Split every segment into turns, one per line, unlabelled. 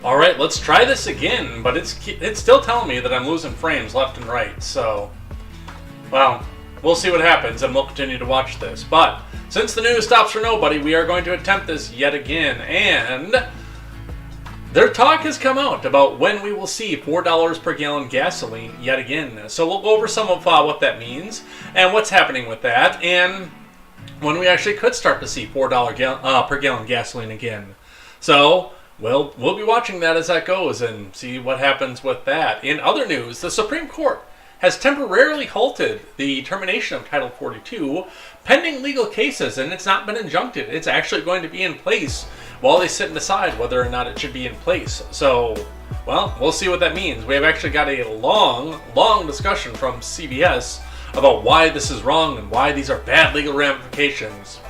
All right, let's try this again, but it's still telling me that I'm losing frames left and right, so, well, we'll see what happens, and we'll continue to watch this. But since the news stops for nobody, we are going to attempt this yet again, and their talk has come out about when we will see $4 per gallon gasoline yet again. So we'll go over some of what that means and what's happening with that, and when we actually could start to see $4 per gallon gasoline again. So we'll be watching that as that goes and see what happens with that. In other news, the Supreme Court has temporarily halted the termination of Title 42 pending legal cases, and it's not been injuncted. It's actually going to be in place while they sit and decide whether or not it should be in place. So, well, we'll see what that means. We have actually got a long discussion from CBS about why this is wrong and why these are bad legal ramifications.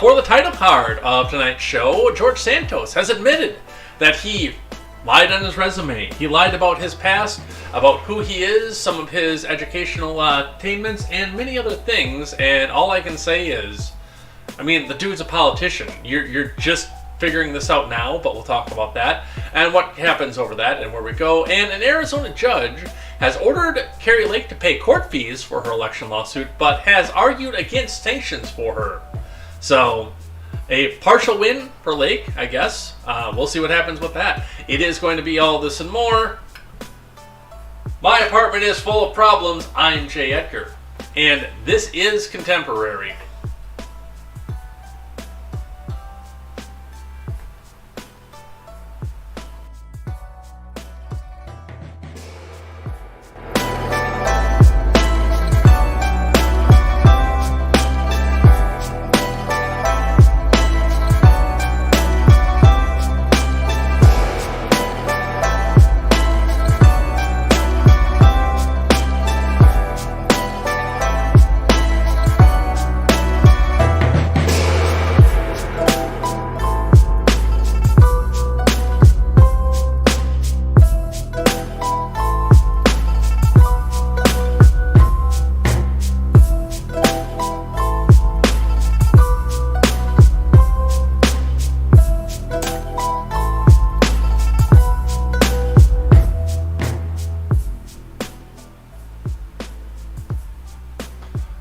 For the title card of tonight's show, George Santos has admitted that he lied on his resume. He lied about his past, about who he is, some of his educational attainments, and many other things. And all I can say is, I mean, the dude's a politician. You're just figuring this out now, but we'll talk about that and what happens over that and where we go. And an Arizona judge has ordered Kari Lake to pay court fees for her election lawsuit, but has argued against sanctions for her. So, a partial win for Lake, I guess. We'll see what happens with that. It is going to be all this and more. My apartment is full of problems. I'm Jay Edgar, and this is Contemporary.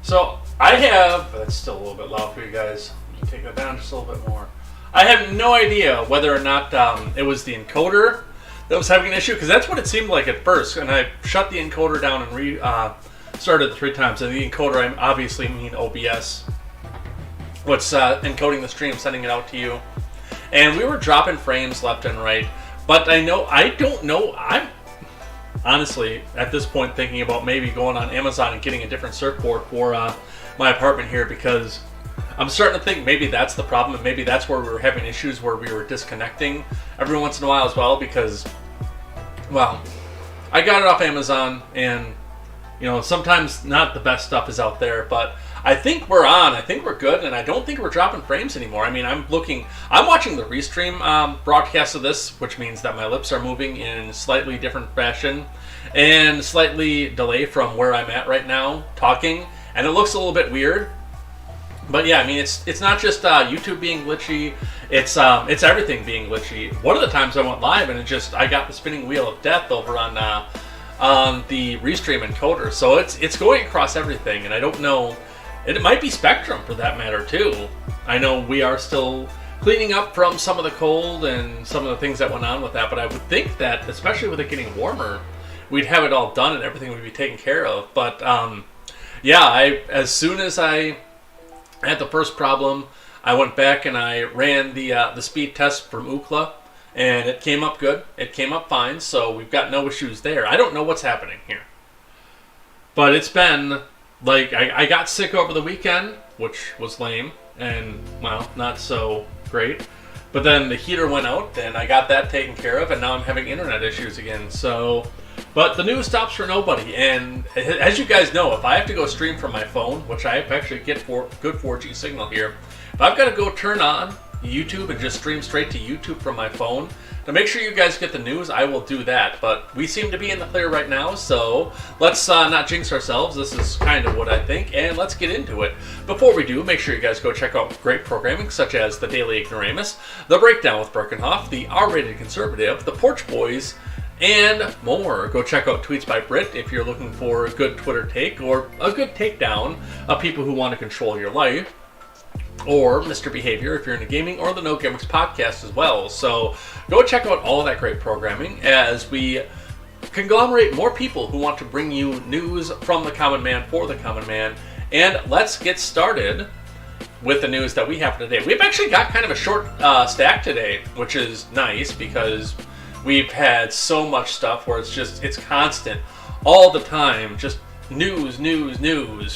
So, I have, that's still a little bit loud for you guys. Let me take that down just a little bit more. I have no idea whether or not it was the encoder that was having an issue, because that's what it seemed like at first. And I shut the encoder down and started it 3 times. And the encoder, I obviously mean OBS, what's encoding the stream, sending it out to you. And we were dropping frames left and right. But I don't know, I'm honestly, at this point, thinking about maybe going on Amazon and getting a different circuit board for my apartment here, because I'm starting to think maybe that's the problem, and maybe that's where we were having issues, where we were disconnecting every once in a while as well, because, well, I got it off Amazon, and, you know, sometimes not the best stuff is out there, but I think we're on. I think we're good, and I don't think we're dropping frames anymore. I mean, I'm watching the restream broadcast of this, which means that my lips are moving in slightly different fashion and slightly delay from where I'm at right now talking, and it looks a little bit weird. But yeah, I mean, it's not just YouTube being glitchy, it's everything being glitchy. One of the times I went live and I got the spinning wheel of death over on the restream encoder, so it's going across everything, and I don't know. It might be Spectrum for that matter too. I know we are still cleaning up from some of the cold and some of the things that went on with that, but I would think that, especially with it getting warmer, we'd have it all done and everything would be taken care of. But yeah, as soon as I had the first problem, I went back and I ran the speed test from Ookla, and it came up good. It came up fine, so we've got no issues there. I don't know what's happening here, but it's been like I got sick over the weekend, which was lame and, well, not so great. But then the heater went out and I got that taken care of, and now I'm having internet issues again. So, but the news stops for nobody. And as you guys know, if I have to go stream from my phone, which I actually get good 4G signal here, if I've got to go turn on YouTube and just stream straight to YouTube from my phone. To make sure you guys get the news, I will do that. But we seem to be in the clear right now, so let's not jinx ourselves. This is kind of what I think, and let's get into it. Before we do, make sure you guys go check out great programming such as The Daily Ignoramus, The Breakdown with Birkenhoff, The R-Rated Conservative, The Porch Boys, and more. Go check out Tweets by Brit if you're looking for a good Twitter take or a good takedown of people who want to control your life. Or Mr. Behavior if you're into gaming, or the No Gimmicks podcast as well. So go check out all of that great programming as we conglomerate more people who want to bring you news from the common man for the common man. And let's get started with the news that we have today. We've actually got kind of a short stack today, which is nice because we've had so much stuff where it's constant all the time, just news,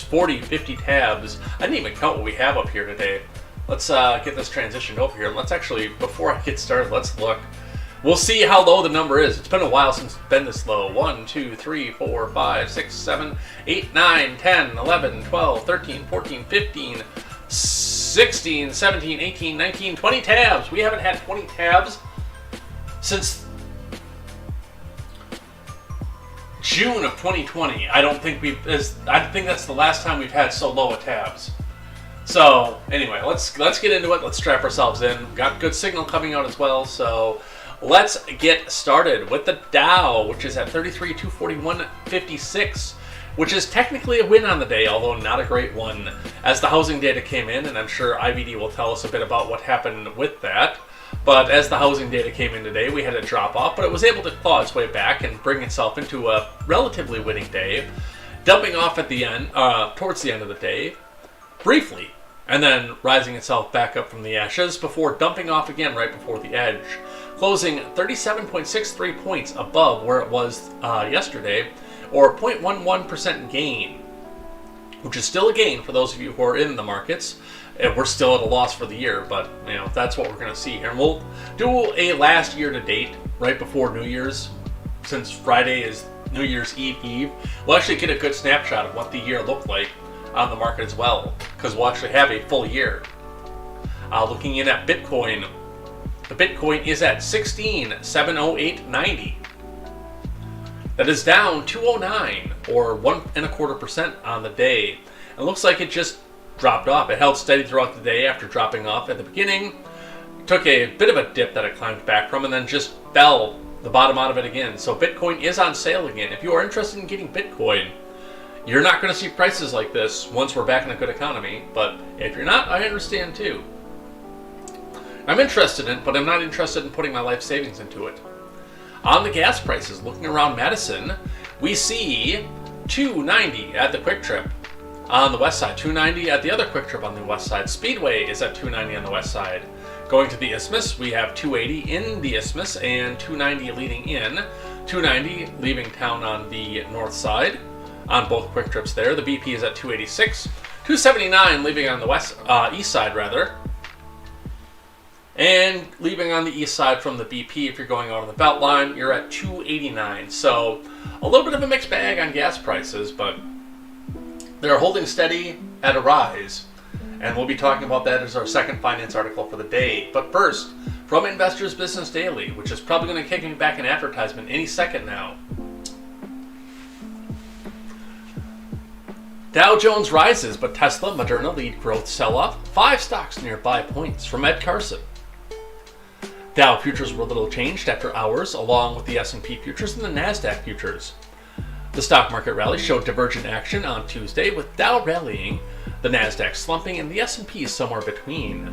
40, 50 tabs. I didn't even count what we have up here today. Let's get this transitioned over here. Let's actually, before I get started, let's look. We'll see how low the number is. It's been a while since it's been this low. 1, 2, 3, 4, 5, 6, 7, 8, 9, 10, 11, 12, 13, 14, 15, 16, 17, 18, 19, 20 tabs. We haven't had 20 tabs since June of 2020. I think that's the last time we've had so low of tabs. So anyway, let's get into it. Let's strap ourselves in. Got good signal coming out as well. So let's get started with the Dow, which is at 33,241.56, which is technically a win on the day, although not a great one, as the housing data came in, and I'm sure IVD will tell us a bit about what happened with that. But as the housing data came in today, we had a drop off, but it was able to claw its way back and bring itself into a relatively winning day, dumping off at the end, towards the end of the day, briefly, and then rising itself back up from the ashes before dumping off again right before the edge, closing 37.63 points above where it was yesterday, or a 0.11% gain, which is still a gain for those of you who are in the markets. And we're still at a loss for the year, but that's what we're going to see here. And we'll do a last year to date right before New Year's, since Friday is New Year's Eve. We'll actually get a good snapshot of what the year looked like on the market as well, because we'll actually have a full year. Looking in at Bitcoin, the Bitcoin is at 16,708.90. That is down 209, or 1.25% on the day. It looks like it just dropped off. It held steady throughout the day after dropping off at the beginning. Took a bit of a dip that it climbed back from and then just fell the bottom out of it again. So Bitcoin is on sale again. If you are interested in getting Bitcoin, you're not going to see prices like this once we're back in a good economy. But if you're not, I understand too. I'm interested in it, but I'm not interested in putting my life savings into it. On the gas prices, looking around Madison, we see $2.90 at the Quick Trip on the west side, $2.90 at the other Quick Trip on the west side. Speedway is at $2.90 on the west side. Going to the Isthmus, we have $2.80 in the Isthmus and $2.90 leading in. $2.90 leaving town on the north side on both Quick Trips there. The BP is at $2.86. $2.79 leaving on the east side rather. And leaving on the east side from the BP, if you're going out on the Beltline, you're at $2.89. So a little bit of a mixed bag on gas prices, but they're holding steady at a rise, and we'll be talking about that as our second finance article for the day. But first, from Investors Business Daily, which is probably going to kick me back an advertisement any second now. Dow Jones rises, but Tesla, Moderna lead growth sell-off. 5 stocks near buy points from Ed Carson. Dow futures were little changed after hours, along with the S&P futures and the NASDAQ futures. The stock market rally showed divergent action on Tuesday, with Dow rallying, the NASDAQ slumping, and the S&P somewhere between.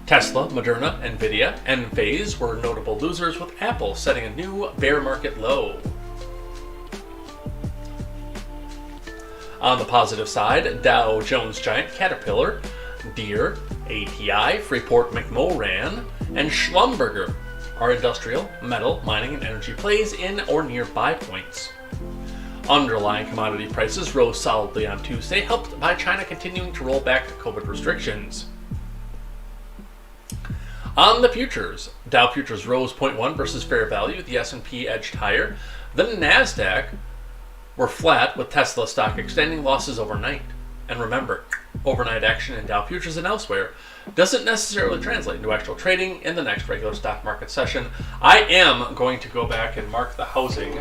Tesla, Moderna, Nvidia, and Enphase were notable losers, with Apple setting a new bear market low. On the positive side, Dow Jones giant Caterpillar, Deere, ATI, Freeport McMoran, and Schlumberger are industrial, metal, mining, and energy plays in or near buy points. Underlying commodity prices rose solidly on Tuesday, helped by China continuing to roll back COVID restrictions. On the futures, Dow futures rose 0.1 versus fair value. The S&P edged higher. The NASDAQ were flat, with Tesla stock extending losses overnight. And remember, overnight action in Dow futures and elsewhere doesn't necessarily translate into actual trading in the next regular stock market session. I am going to go back and mark the housing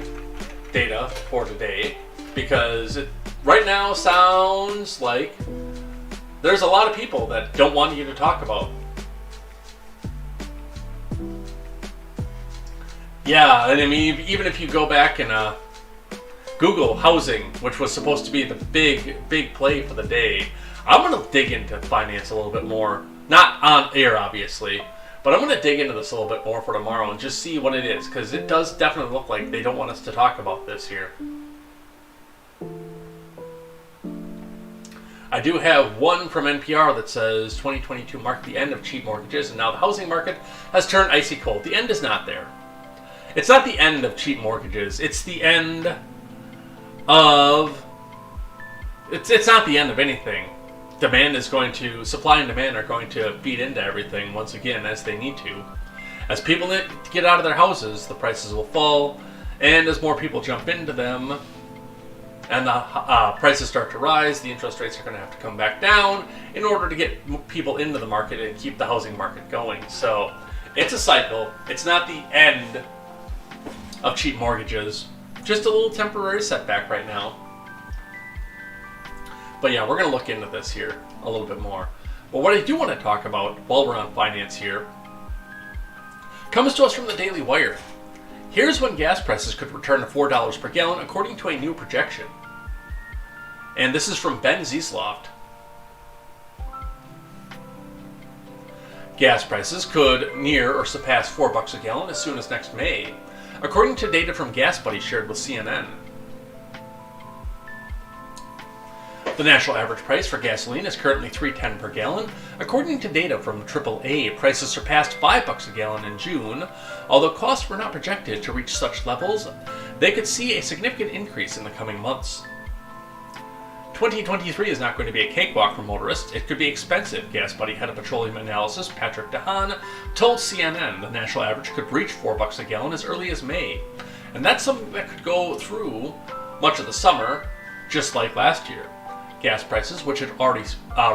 data for today because it right now sounds like there's a lot of people that don't want you to talk about. Yeah, and I mean, even if you go back and Google housing, which was supposed to be the big play for the day, I'm going to dig into finance a little bit more. Not on air, obviously, but I'm going to dig into this a little bit more for tomorrow and just see what it is, because it does definitely look like they don't want us to talk about this here. I do have one from NPR that says 2022 marked the end of cheap mortgages, and now the housing market has turned icy cold. The end is not there. It's not the end of cheap mortgages. It's the end of... It's not the end of anything. Supply and demand are going to feed into everything once again as they need to. As people get out of their houses, the prices will fall, and as more people jump into them, and the prices start to rise, the interest rates are going to have to come back down in order to get people into the market and keep the housing market going. So it's a cycle. It's not the end of cheap mortgages. Just a little temporary setback right now. But yeah, we're going to look into this here a little bit more. But what I do want to talk about while we're on finance here comes to us from the Daily Wire. Here's when gas prices could return to $4 per gallon according to a new projection. And this is from Ben Ziesloft. Gas prices could near or surpass $4 a gallon as soon as next May, according to data from Gas Buddy shared with CNN. The national average price for gasoline is currently $3.10 per gallon. According to data from AAA, prices surpassed $5 a gallon in June. Although costs were not projected to reach such levels, they could see a significant increase in the coming months. 2023 is not going to be a cakewalk for motorists. It could be expensive, Gas Buddy head of petroleum analysis Patrick DeHaan told CNN the national average could reach $4 a gallon as early as May. And that's something that could go through much of the summer, just like last year. Gas prices, which had already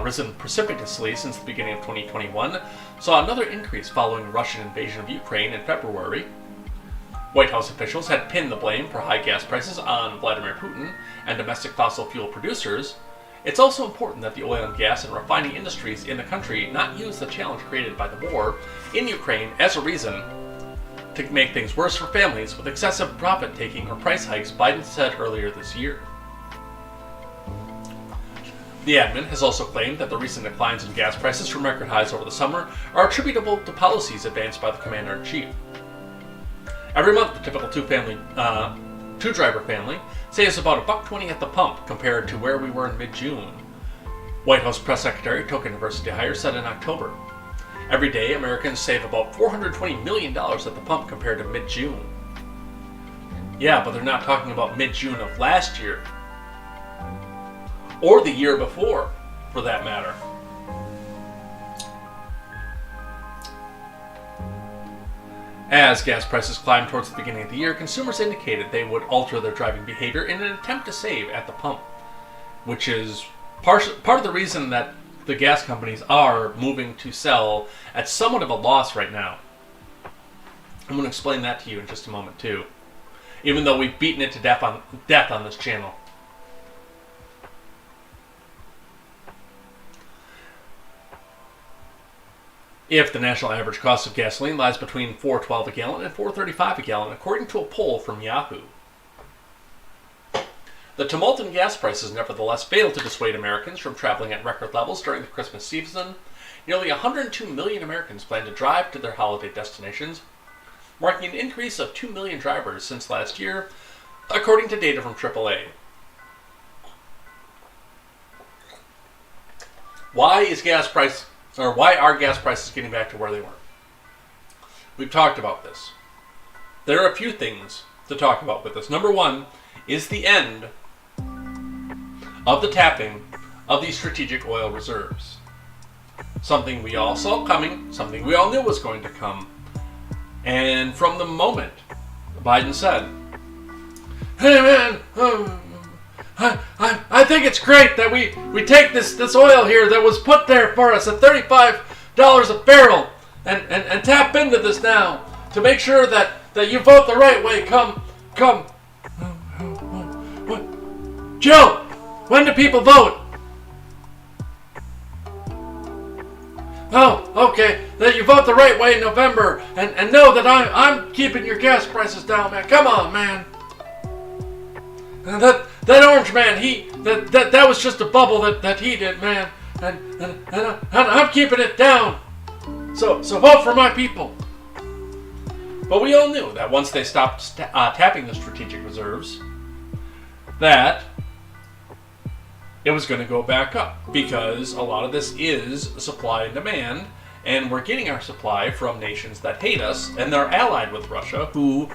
risen precipitously since the beginning of 2021, saw another increase following the Russian invasion of Ukraine in February. White House officials had pinned the blame for high gas prices on Vladimir Putin and domestic fossil fuel producers. It's also important that the oil and gas and refining industries in the country not use the challenge created by the war in Ukraine as a reason to make things worse for families with excessive profit-taking or price hikes, Biden said earlier this year. The admin has also claimed that the recent declines in gas prices from record highs over the summer are attributable to policies advanced by the Commander-in-Chief. Every month, the typical two-driver family saves about $1.20 at the pump compared to where we were in mid-June. White House Press Secretary Token Diversity Hire said in October. Every day, Americans save about $420 million at the pump compared to mid-June. Yeah, but they're not talking about mid-June of last year. Or the year before, for that matter. As gas prices climbed towards the beginning of the year, consumers indicated they would alter their driving behavior in an attempt to save at the pump, which is part of the reason that the gas companies are moving to sell at somewhat of a loss right now. I'm going to explain that to you in just a moment too, even though we've beaten it to death on this channel. If the national average cost of gasoline lies between $4.12 a gallon and $4.35 a gallon, according to a poll from Yahoo. The tumult in gas prices nevertheless failed to dissuade Americans from traveling at record levels during the Christmas season. Nearly 102 million Americans plan to drive to their holiday destinations, marking an increase of 2 million drivers since last year, according to data from AAA. Why are gas prices getting back to where they were? We've talked about this. There are a few things to talk about with this. Number one is the end of the tapping of these strategic oil reserves. Something we all saw coming, something we all knew was going to come. And from the moment Biden said, "Hey man, I think it's great that we take this oil here that was put there for us at 35
a barrel, and tap into this now to make sure that you vote the right way. Come. What? Jill, when do people vote? Oh, okay. That you vote the right way in November, and know that I'm keeping your gas prices down, man. Come on, man. And that orange man, that was just a bubble that he did, man. And I'm keeping it down. So vote for my people.
But we all knew that once they stopped tapping the strategic reserves, that it was going to go back up, because a lot of this is supply and demand, and we're getting our supply from nations that hate us, and they're allied with Russia, who,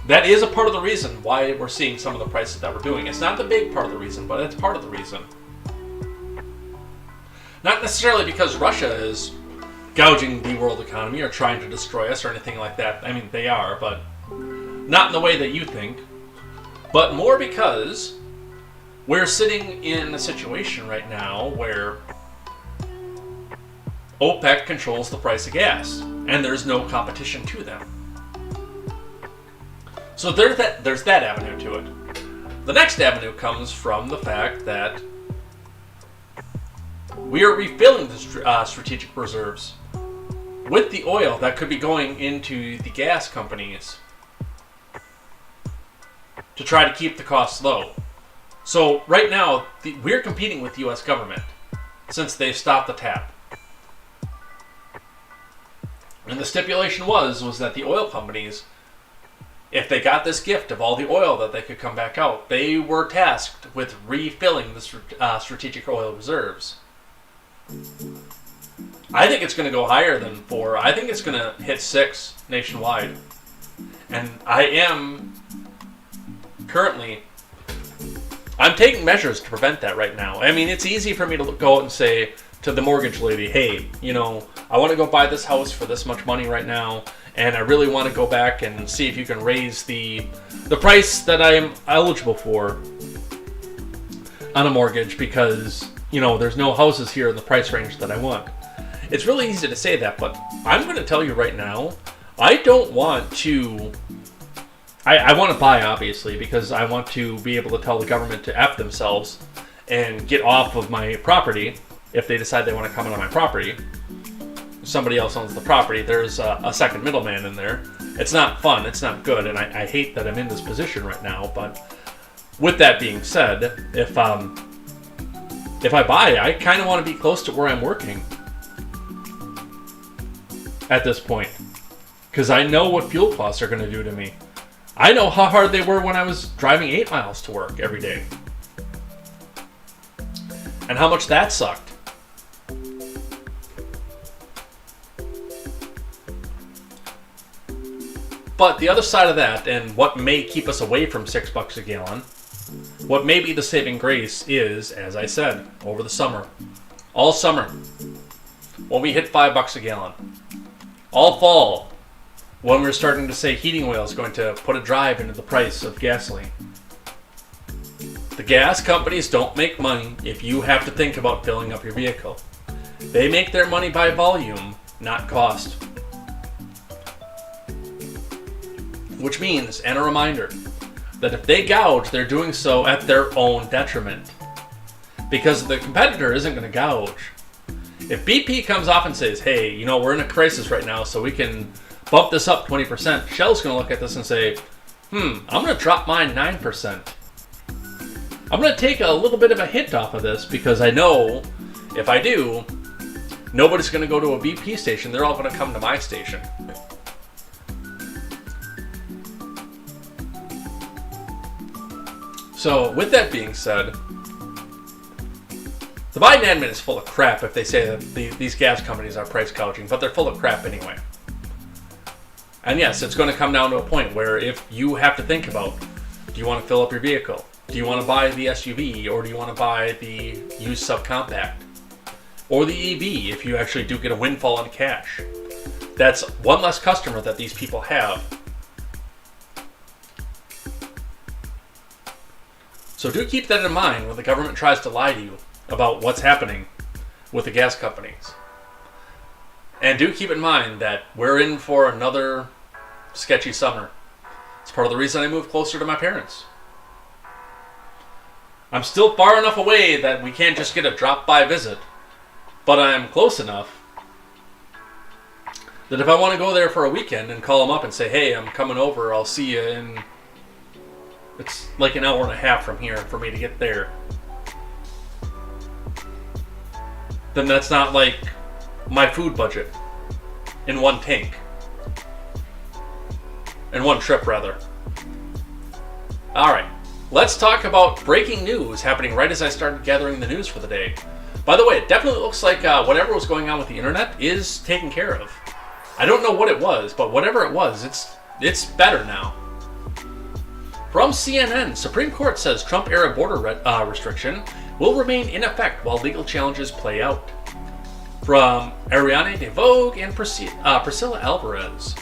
that is a part of the reason why we're seeing some of the prices that we're doing. It's not the big part of the reason, but it's part of the reason. Not necessarily because Russia is gouging the world economy or trying to destroy us or anything like that. I mean, they are, but not in the way that you think. But more because we're sitting in a situation right now where OPEC controls the price of gas, and there's no competition to them. So there's that avenue to it. The next avenue comes from the fact that we are refilling the strategic reserves with the oil that could be going into the gas companies to try to keep the costs low. So right now, we're competing with the U.S. government since they've stopped the tap. And the stipulation was that the oil companies, if they got this gift of all the oil that they could come back out, they were tasked with refilling the strategic oil reserves. I think it's going to go higher than 4. I think it's going to hit 6 nationwide. And I'm taking measures to prevent that right now. I mean, it's easy for me to go out and say to the mortgage lady, hey, I want to go buy this house for this much money right now, and I really want to go back and see if you can raise the price that I am eligible for on a mortgage, because, there's no houses here in the price range that I want. It's really easy to say that, but I'm going to tell you right now, I don't want to... I want to buy, obviously, because I want to be able to tell the government to F themselves and get off of my property if they decide they want to come into my property. Somebody else owns the property. There's a second middleman in there. It's not fun. It's not good, and I hate that I'm in this position right now. But with that being said, if I buy, I kind of want to be close to where I'm working at this point, because I know what fuel costs are going to do to me. I know how hard they were when I was driving 8 miles to work every day, and how much that sucked. But the other side of that, and what may keep us away from $6 a gallon, what may be the saving grace is, as I said, over the summer, all summer, when we hit $5 a gallon, all fall, when we're starting to say heating oil is going to put a drive into the price of gasoline. The gas companies don't make money if you have to think about filling up your vehicle. They make their money by volume, not cost. Which means, and a reminder, that if they gouge, they're doing so at their own detriment. Because the competitor isn't going to gouge. If BP comes off and says, hey, we're in a crisis right now, so we can bump this up 20%, Shell's going to look at this and say, I'm going to drop mine 9%. I'm going to take a little bit of a hit off of this, because I know if I do, nobody's going to go to a BP station. They're all going to come to my station. So, with that being said, the Biden admin is full of crap if they say that these gas companies are price gouging, but they're full of crap anyway. And yes, it's going to come down to a point where if you have to think about, do you want to fill up your vehicle? Do you want to buy the SUV, or do you want to buy the used subcompact? Or the EV if you actually do get a windfall in cash? That's one less customer that these people have. So do keep that in mind when the government tries to lie to you about what's happening with the gas companies. And do keep in mind that we're in for another sketchy summer. It's part of the reason I moved closer to my parents. I'm still far enough away that we can't just get a drop-by visit, but I'm close enough that if I want to go there for a weekend and call them up and say, hey, I'm coming over, I'll see you in... It's like an hour and a half from here for me to get there. Then that's not like my food budget in one tank. In one trip, rather. Alright, let's talk about breaking news happening right as I started gathering the news for the day. By the way, it definitely looks like whatever was going on with the internet is taken care of. I don't know what it was, but whatever it was, it's better now. From CNN, Supreme Court says Trump-era border restriction will remain in effect while legal challenges play out. From Ariane DeVogue and Priscilla Alvarez.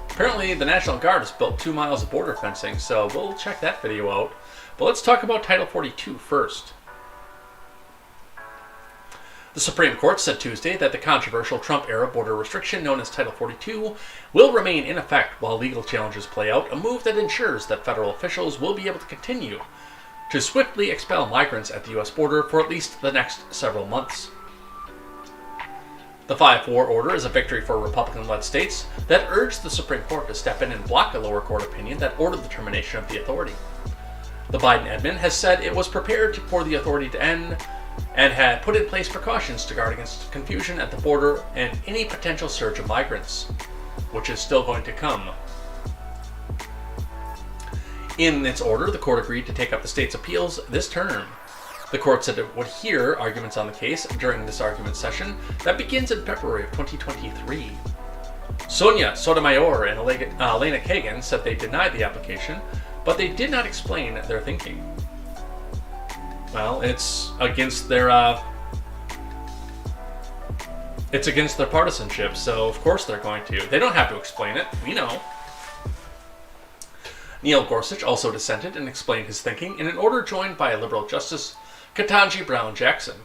Apparently, the National Guard has built 2 miles of border fencing, so we'll check that video out. But let's talk about Title 42 first. The Supreme Court said Tuesday that the controversial Trump-era border restriction known as Title 42 will remain in effect while legal challenges play out, a move that ensures that federal officials will be able to continue to swiftly expel migrants at the U.S. border for at least the next several months. The 5-4 order is a victory for Republican-led states that urged the Supreme Court to step in and block a lower court opinion that ordered the termination of the authority. The Biden admin has said it was prepared for the authority to end and had put in place precautions to guard against confusion at the border and any potential surge of migrants, which is still going to come. In its order, the court agreed to take up the state's appeals this term. The court said it would hear arguments on the case during this argument session that begins in February of 2023. Sonia Sotomayor and Elena Kagan said they denied the application, but they did not explain their thinking. Well, it's against their partisanship, so of course they're going to. They don't have to explain it. We know. Neil Gorsuch also dissented and explained his thinking in an order joined by liberal Justice Ketanji Brown Jackson.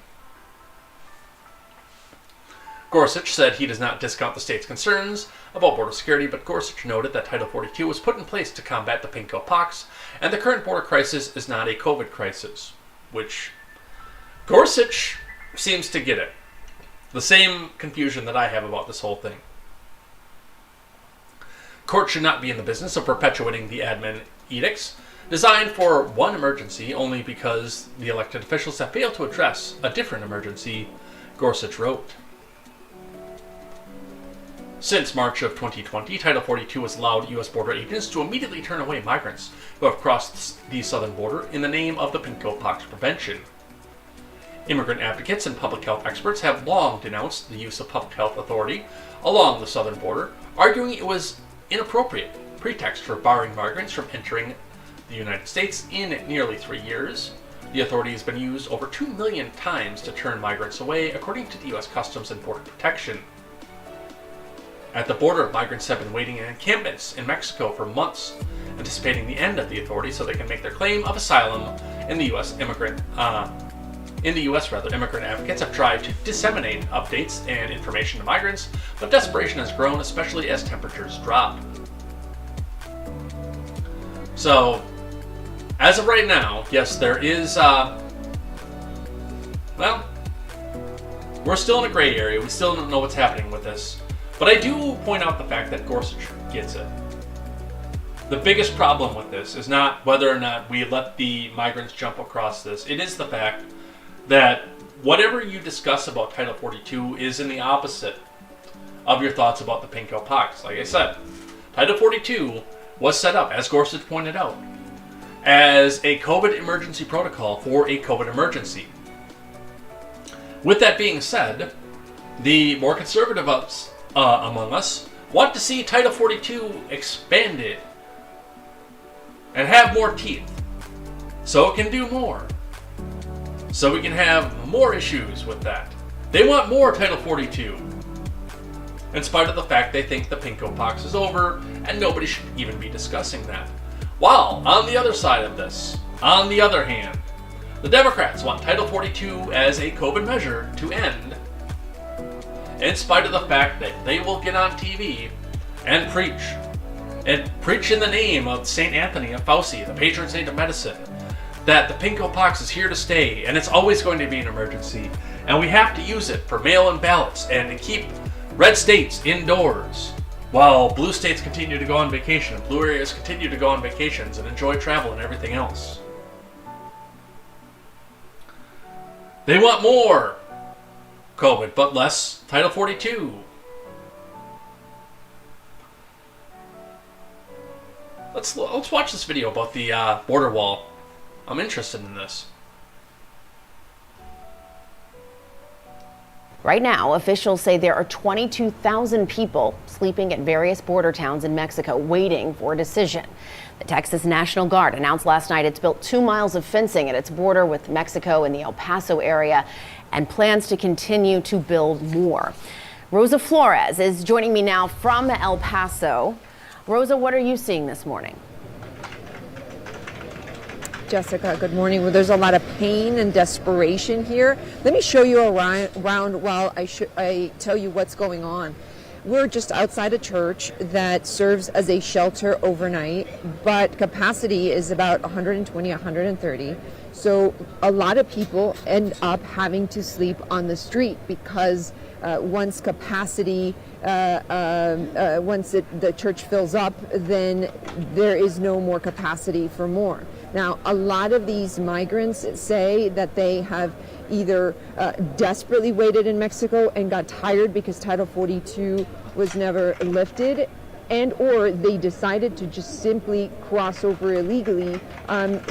Gorsuch said he does not discount the state's concerns about border security, but Gorsuch noted that Title 42 was put in place to combat the pinko pox, and the current border crisis is not a COVID crisis, which Gorsuch seems to get it. The same confusion that I have about this whole thing. Court should not be in the business of perpetuating the admin edicts designed for one emergency only because the elected officials have failed to address a different emergency, Gorsuch wrote. Since March of 2020, Title 42 has allowed U.S. border agents to immediately turn away migrants who have crossed the southern border in the name of the pinko pox prevention. Immigrant advocates and public health experts have long denounced the use of public health authority along the southern border, arguing it was inappropriate pretext for barring migrants from entering the United States in nearly 3 years. The authority has been used over 2 million times to turn migrants away, according to the U.S. Customs and Border Protection. At the border, migrants have been waiting in encampments in Mexico for months, anticipating the end of the authority so they can make their claim of asylum in the U.S. Immigrant advocates have tried to disseminate updates and information to migrants, but desperation has grown, especially as temperatures drop. So, as of right now, yes, there is, we're still in a gray area. We still don't know what's happening with this. But I do point out the fact that Gorsuch gets it. The biggest problem with this is not whether or not we let the migrants jump across this. It is the fact that whatever you discuss about Title 42 is in the opposite of your thoughts about the pinko pox. Like I said, Title 42 was set up, as Gorsuch pointed out, as a COVID emergency protocol for a COVID emergency. With that being said, the more conservative among us want to see Title 42 expanded and have more teeth so it can do more. So we can have more issues with that. They want more Title 42. In spite of the fact they think the pinko pox is over and nobody should even be discussing that. While, on the other side of this, on the other hand, The Democrats want Title 42 as a COVID measure to end, in spite of the fact that they will get on TV and preach in the name of St. Anthony of Fauci, the patron saint of medicine, that the pinko-pox is here to stay and it's always going to be an emergency, and we have to use it for mail-in ballots and to keep red states indoors while blue states continue to go on vacation and blue areas continue to go on vacations and enjoy travel and everything else. They want more COVID, but less Title 42. Let's watch this video about the border wall. I'm interested in this.
Right now, officials say there are 22,000 people sleeping at various border towns in Mexico waiting for a decision. The Texas National Guard announced last night it's built 2 miles of fencing at its border with Mexico in the El Paso area and plans to continue to build more. Rosa Flores is joining me now from El Paso. Rosa, what are you seeing this morning?
Jessica, good morning. Well, there's a lot of pain and desperation here. Let me show you around while I tell you what's going on. We're just outside a church that serves as a shelter overnight, but capacity is about 120, 130. So a lot of people end up having to sleep on the street because once capacity, once the church fills up, then there is no more capacity for more. Now, a lot of these migrants say that they have either desperately waited in Mexico and got tired because Title 42 was never lifted, and or they decided to just simply cross over illegally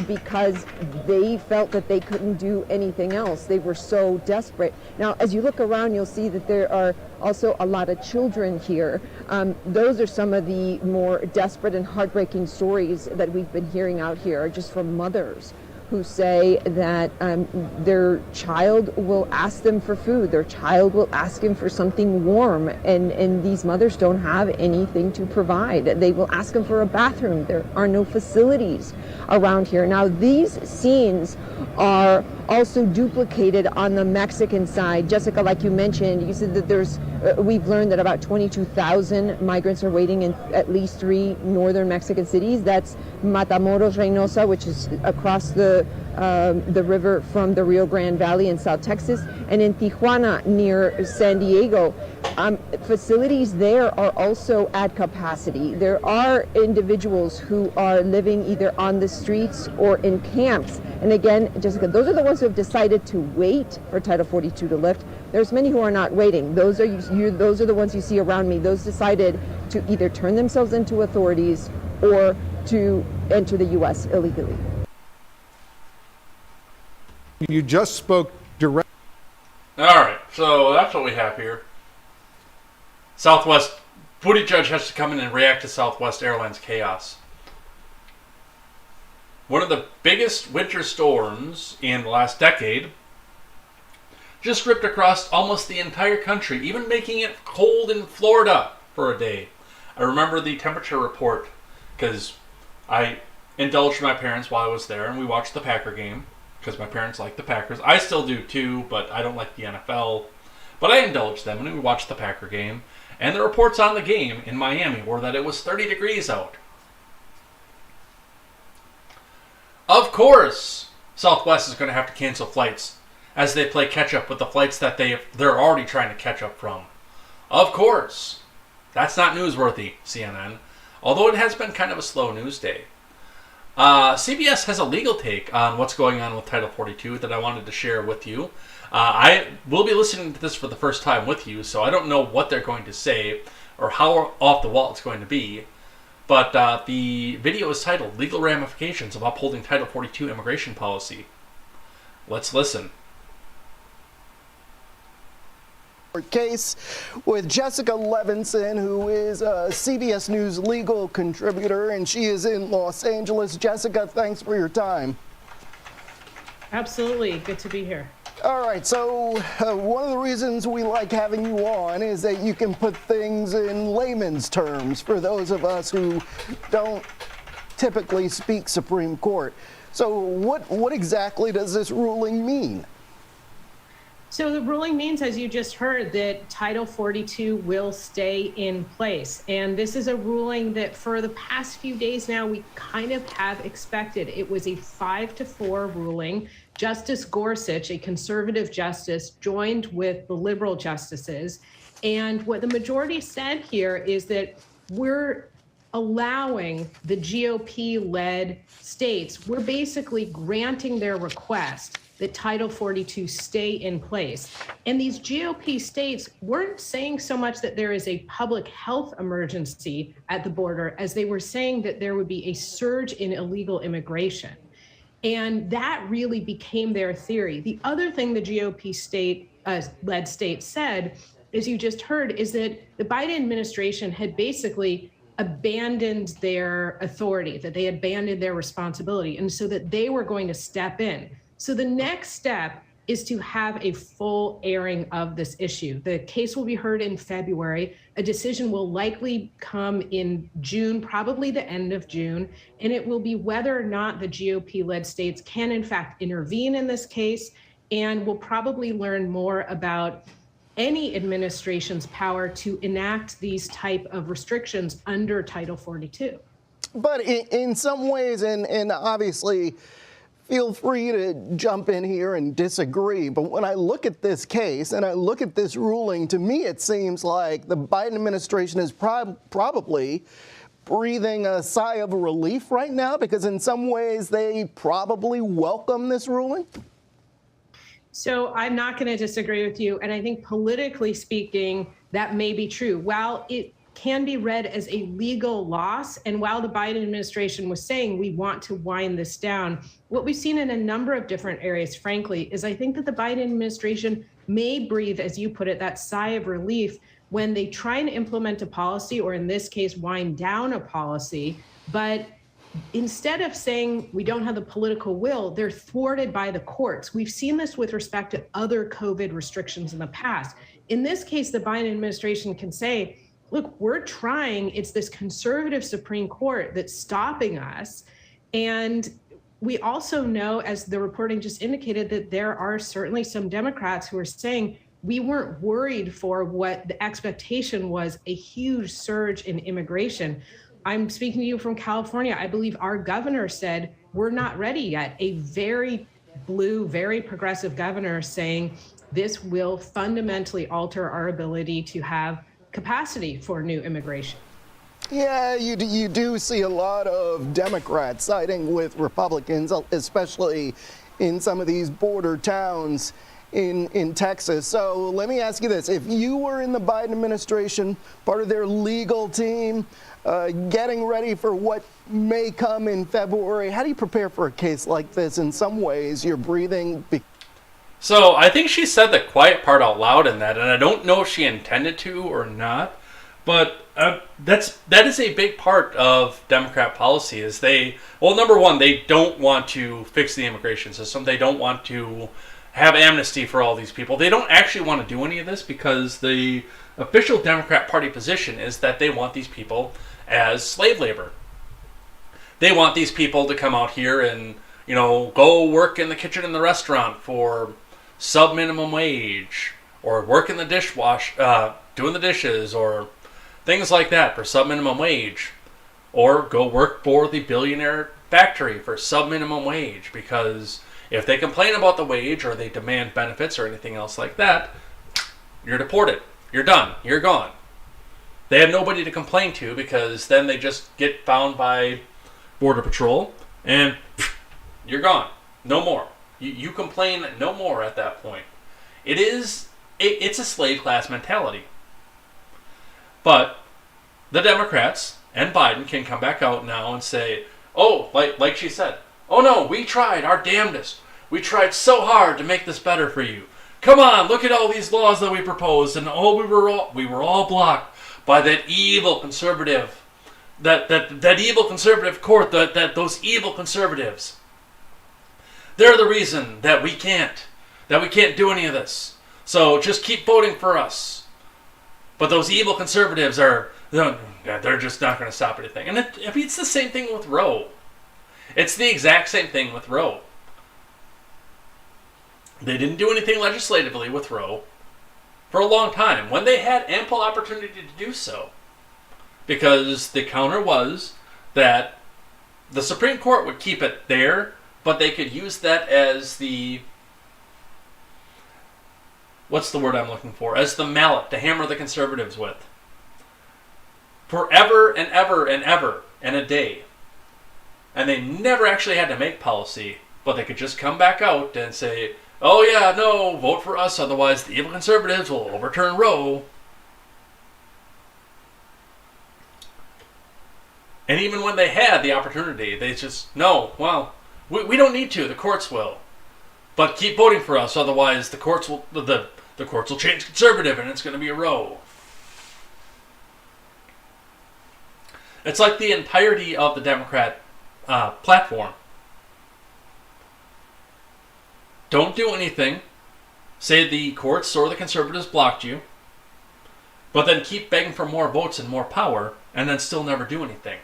because they felt that they couldn't do anything else. They were so desperate. Now, as you look around, you'll see that there are also a lot of children here. Those are some of the more desperate and heartbreaking stories that we've been hearing out here, just from mothers who say that their child will ask them for food, their child will ask them for something warm, and these mothers don't have anything to provide. They will ask them for a bathroom. There are no facilities around here. Now, these scenes are also duplicated on the Mexican side. Jessica, like you mentioned, you said that we've learned that about 22,000 migrants are waiting in at least 3 northern Mexican cities. That's Matamoros, Reynosa, which is across the river from the Rio Grande Valley in South Texas, and in Tijuana near San Diego. Facilities there are also at capacity. There are individuals who are living either on the streets or in camps. And again, Jessica, those are the ones who have decided to wait for Title 42 to lift. There's many who are not waiting. Those are the ones you see around me. Those decided to either turn themselves into authorities or to enter the U.S. illegally.
You just spoke directly.
All right, so that's what we have here. Southwest, Buttigieg has to come in and react to Southwest Airlines chaos. One of the biggest winter storms in the last decade just ripped across almost the entire country, even making it cold in Florida for a day. I remember the temperature report because I indulged my parents while I was there, and we watched the Packer game because my parents like the Packers. I still do too, but I don't like the NFL. But I indulged them when we watched the Packer game. And the reports on the game in Miami were that it was 30 degrees out. Of course, Southwest is going to have to cancel flights as they play catch-up with the flights that they're already trying to catch up from. Of course. That's not newsworthy, CNN. Although it has been kind of a slow news day. CBS has a legal take on what's going on with Title 42 that I wanted to share with you. I will be listening to this for the first time with you, so I don't know what they're going to say or how off the wall it's going to be. But the video is titled Legal Ramifications of Upholding Title 42 Immigration Policy. Let's listen.
Case with Jessica Levinson, who is a CBS News legal contributor, and she is in Los Angeles. Jessica, thanks for your time.
Absolutely. Good to be here.
All right, so one of the reasons we like having you on is that you can put things in layman's terms for those of us who don't typically speak Supreme Court. So what exactly does this ruling mean?
So the ruling means, as you just heard, that Title 42 will stay in place. And this is a ruling that for the past few days now, we kind of have expected. It was a 5-4 ruling. Justice Gorsuch, a conservative justice, joined with the liberal justices. And what the majority said here is that we're allowing the GOP-led states, we're basically granting their request that Title 42 stay in place. And these GOP states weren't saying so much that there is a public health emergency at the border as they were saying that there would be a surge in illegal immigration. And that really became their theory. The other thing the GOP led state said, as you just heard, is that the Biden administration had basically abandoned their authority, that they abandoned their responsibility, and so that they were going to step in. So the next step is to have a full airing of this issue. The case will be heard in February. A decision will likely come in June, probably the end of June, and it will be whether or not the GOP-led states can in fact intervene in this case, and we'll probably learn more about any administration's power to enact these type of restrictions under Title 42.
But in some ways, and obviously, feel free to jump in here and disagree, but when I look at this case and I look at this ruling, to me it seems like the Biden administration is probably breathing a sigh of relief right now, because in some ways they probably welcome this ruling.
So I'm not going to disagree with you. And I think politically speaking, that may be true. While it can be read as a legal loss, and while the Biden administration was saying we want to wind this down, what we've seen in a number of different areas, frankly, is I think that the Biden administration may breathe, as you put it, that sigh of relief when they try and implement a policy, or in this case, wind down a policy. But instead of saying we don't have the political will, they're thwarted by the courts. We've seen this with respect to other COVID restrictions in the past. In this case, the Biden administration can say, look, we're trying. It's this conservative Supreme Court that's stopping us. And we also know, as the reporting just indicated, that there are certainly some Democrats who are saying we weren't worried for what the expectation was, a huge surge in immigration. I'm speaking to you from California. I believe our governor said we're not ready yet. A very blue, very progressive governor saying this will fundamentally alter our ability to have capacity for new immigration.
Yeah, you do see a lot of Democrats siding with Republicans, especially in some of these border towns in Texas. So let me ask you this. If you were in the Biden administration, part of their legal team, getting ready for what may come in February, how do you prepare for a case like this? In some ways, you're breathing.
So I think she said the quiet part out loud in that, and I don't know if she intended to or not, but that is a big part of Democrat policy. Is number one, they don't want to fix the immigration system. They don't want to have amnesty for all these people. They don't actually want to do any of this because the official Democrat Party position is that they want these people as slave labor. They want these people to come out here and, go work in the kitchen in the restaurant for sub-minimum wage, or work in the doing the dishes, or things like that for sub-minimum wage, or go work for the billionaire factory for sub-minimum wage, because if they complain about the wage or they demand benefits or anything else like that, you're deported. You're done. You're gone. They have nobody to complain to, because then they just get found by Border Patrol and you're gone. No more. You complain no more at that point. It's a slave class mentality. But the Democrats and Biden can come back out now and say, oh, like she said, oh no, we tried our damnedest. We tried so hard to make this better for you. Come on, look at all these laws that we proposed, and we were all blocked by that evil conservative, that evil conservative court, those evil conservatives. They're the reason that we can't do any of this. So just keep voting for us. But those evil conservatives they're just not going to stop anything. And it's the same thing with Roe. It's the exact same thing with Roe. They didn't do anything legislatively with Roe for a long time when they had ample opportunity to do so. Because the counter was that the Supreme Court would keep it there, but they could use that as the... what's the word I'm looking for? As the mallet to hammer the conservatives with. Forever and ever and ever and a day. And they never actually had to make policy, but they could just come back out and say, oh yeah, no, vote for us, otherwise the evil conservatives will overturn Roe. And even when they had the opportunity, they just, no, well, we don't need to, the courts will. But keep voting for us, otherwise the courts will change conservative and it's going to be a Roe. It's like the entirety of the Democrat platform. Don't do anything. Say the courts or the conservatives blocked you. But then keep begging for more votes and more power, and then still never do anything.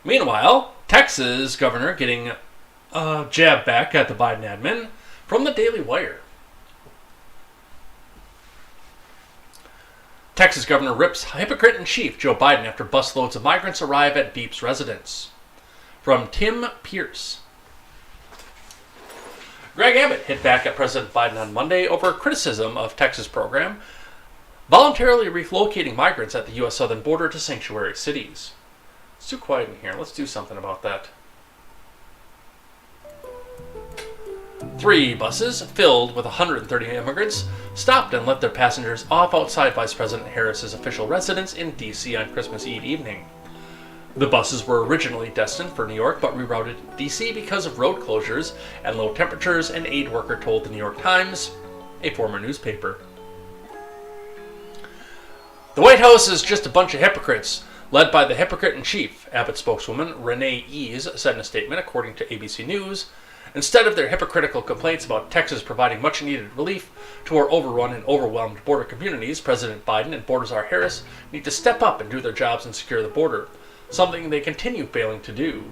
Meanwhile, Texas governor getting a jab back at the Biden admin from the Daily Wire. Texas governor rips hypocrite-in-chief Joe Biden after busloads of migrants arrive at Veep's residence. From Tim Pierce. Greg Abbott hit back at President Biden on Monday over criticism of Texas program, voluntarily relocating migrants at the U.S. southern border to sanctuary cities. It's too quiet in here. Let's do something about that. 3 buses filled with 130 immigrants stopped and let their passengers off outside Vice President Harris's official residence in D.C. on Christmas Eve evening. The buses were originally destined for New York but rerouted to D.C. because of road closures and low temperatures, an aid worker told the New York Times, a former newspaper. The White House is just a bunch of hypocrites, led by the hypocrite-in-chief, Abbott spokeswoman Renee Ease said in a statement, according to ABC News. Instead of their hypocritical complaints about Texas providing much-needed relief to our overrun and overwhelmed border communities, President Biden and Border Czar Harris need to step up and do their jobs and secure the border, something they continue failing to do.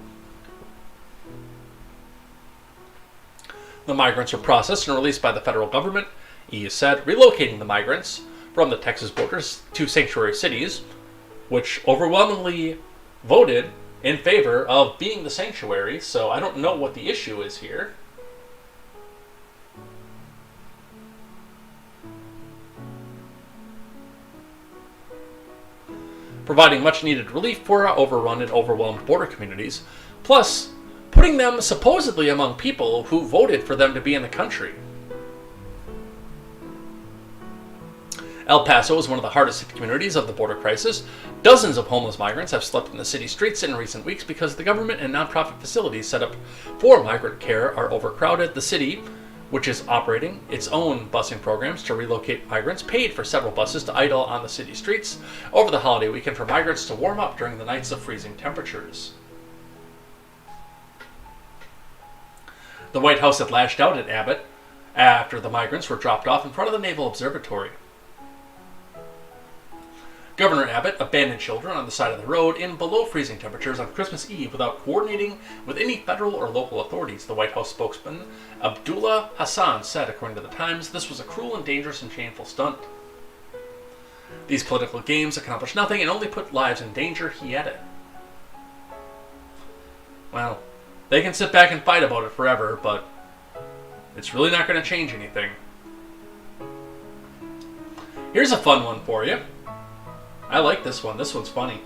The migrants were processed and released by the federal government, Ease said, relocating the migrants from the Texas borders to sanctuary cities, which overwhelmingly voted in favor of being the sanctuary, so I don't know what the issue is here. Providing much-needed relief for our overrun and overwhelmed border communities, plus putting them supposedly among people who voted for them to be in the country. El Paso is one of the hardest hit communities of the border crisis. Dozens of homeless migrants have slept in the city streets in recent weeks because the government and nonprofit facilities set up for migrant care are overcrowded. The city, which is operating its own busing programs to relocate migrants, paid for several buses to idle on the city streets over the holiday weekend for migrants to warm up during the nights of freezing temperatures. The White House had lashed out at Abbott after the migrants were dropped off in front of the Naval Observatory. Governor Abbott abandoned children on the side of the road in below freezing temperatures on Christmas Eve without coordinating with any federal or local authorities, the White House spokesman Abdullah Hassan said, according to the Times. This was a cruel and dangerous and shameful stunt. These political games accomplish nothing and only put lives in danger, he added. Well, they can sit back and fight about it forever, but it's really not going to change anything. Here's a fun one for you. I like this one. This one's funny.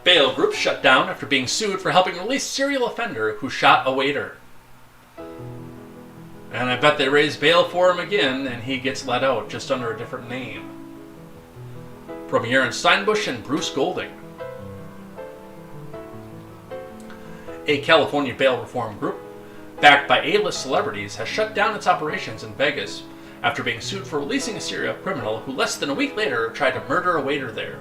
Bail group shut down after being sued for helping release serial offender who shot a waiter. And I bet they raise bail for him again and he gets let out just under a different name. From Aaron Steinbush and Bruce Golding. A California bail reform group, backed by A-list celebrities, has shut down its operations in Vegas after being sued for releasing a serial criminal who less than a week later tried to murder a waiter there.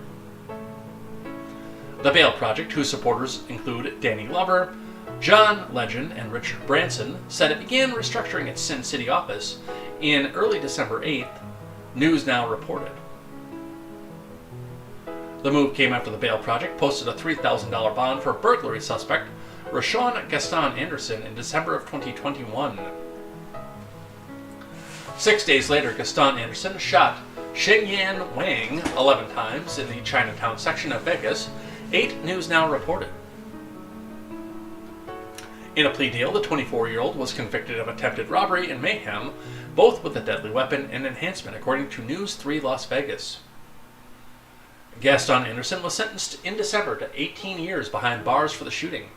The Bail Project, whose supporters include Danny Glover, John Legend, and Richard Branson, said it began restructuring its Sin City office in early December 8th News Now reported. The move came after the bail project posted a $3,000 bond for burglary suspect Rashawn Gaston Anderson in December of 2021. 6 days later, Gaston Anderson shot Shengyan Wang 11 times in the Chinatown section of Vegas, 8 News Now reported. In a plea deal, the 24-year-old was convicted of attempted robbery and mayhem, both with a deadly weapon and enhancement, according to News 3 Las Vegas. Gaston Anderson was sentenced in December to 18 years behind bars for the shooting.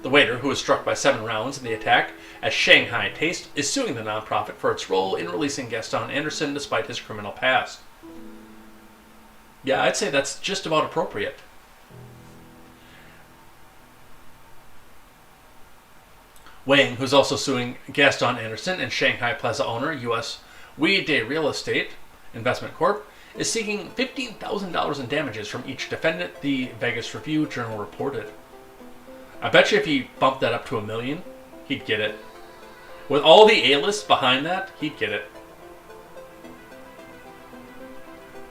The waiter, who was struck by 7 rounds in the attack as Shanghai Taste, is suing the nonprofit for its role in releasing Gaston Anderson despite his criminal past. Yeah, I'd say that's just about appropriate. Wang, who's also suing Gaston Anderson and Shanghai Plaza owner U.S. We Day Real Estate Investment Corp., is seeking $15,000 in damages from each defendant, the Vegas Review-Journal reported. I bet you if he bumped that up to $1 million, he'd get it. With all the A-lists behind that, he'd get it.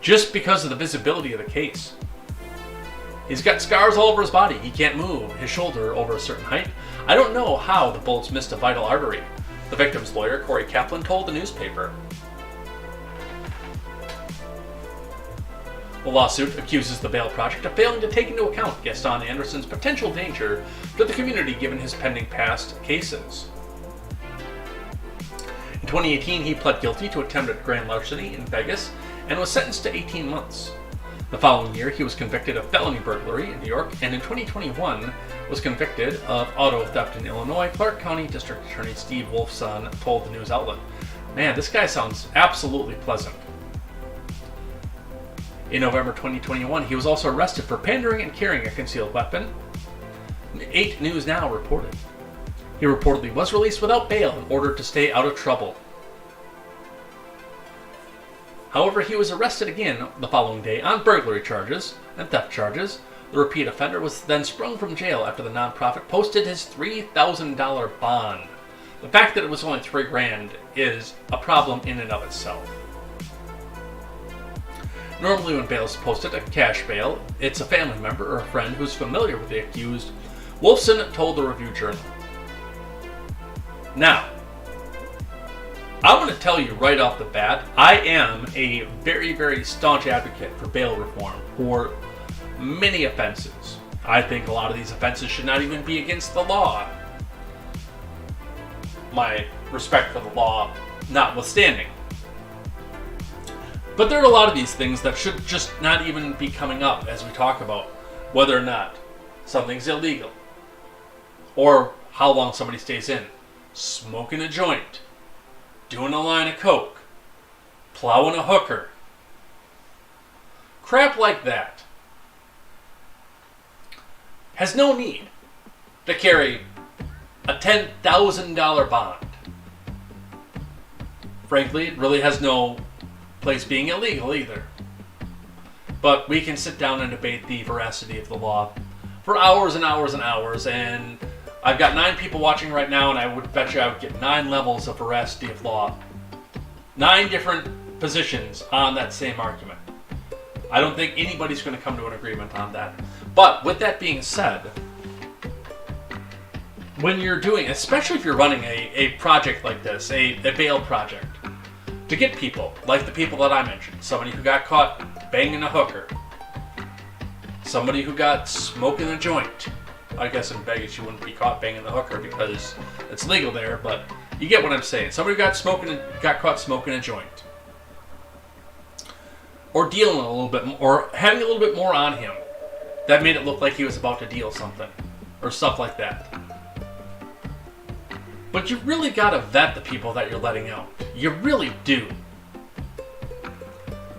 Just because of the visibility of the case. He's got scars all over his body. He can't move his shoulder over a certain height. I don't know how the bullets missed a vital artery, the victim's lawyer, Corey Kaplan, told the newspaper. The lawsuit accuses the bail project of failing to take into account Gaston Anderson's potential danger to the community given his pending past cases. In 2018, he pled guilty to attempted grand larceny in Vegas and was sentenced to 18 months. The following year, he was convicted of felony burglary in New York, and in 2021 was convicted of auto theft in Illinois, Clark County District Attorney Steve Wolfson told the news outlet. Man, this guy sounds absolutely pleasant. In November 2021, he was also arrested for pandering and carrying a concealed weapon. 8 News Now reported. He reportedly was released without bail in order to stay out of trouble. However, he was arrested again the following day on burglary charges and theft charges. The repeat offender was then sprung from jail after the nonprofit posted his $3,000 bond. The fact that it was only $3,000 is a problem in and of itself. Normally when bail is posted, a cash bail, it's a family member or a friend who's familiar with the accused, Wolfson told the Review-Journal. Now, I'm going to tell you right off the bat, I am a very, very staunch advocate for bail reform for many offenses. I think a lot of these offenses should not even be against the law. My respect for the law notwithstanding. But there are a lot of these things that should just not even be coming up as we talk about whether or not something's illegal, or how long somebody stays in, smoking a joint, doing a line of coke, plowing a hooker. Crap like that has no need to carry a $10,000 bond. Frankly, it really has no place being illegal either. But we can sit down and debate the veracity of the law for hours and hours and hours, and I've got 9 people watching right now, and I would bet you I would get 9 levels of veracity of law. 9 different positions on that same argument. I don't think anybody's going to come to an agreement on that. But with that being said, when you're doing, especially if you're running a project like this, a bail project, to get people, like the people that I mentioned, somebody who got caught banging a hooker, somebody who got smoking a joint. I guess in Vegas you wouldn't be caught banging the hooker because it's legal there, but you get what I'm saying. Somebody who got caught smoking a joint. Or dealing a little bit more, or having a little bit more on him that made it look like he was about to deal something, or stuff like that. But you really gotta vet the people that you're letting out. You really do.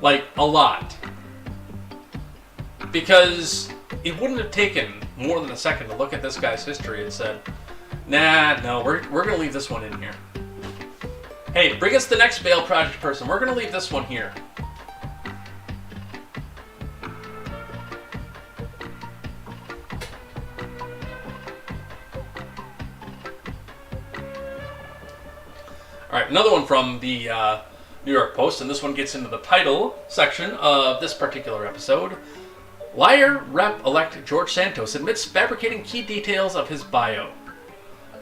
Like, a lot. Because it wouldn't have taken more than a second to look at this guy's history and said, nah, no, we're gonna leave this one in here. Hey, bring us the next bail project person. We're gonna leave this one here. All right, another one from the New York Post, and this one gets into the title section of this particular episode. Liar Rep-elect George Santos admits fabricating key details of his bio.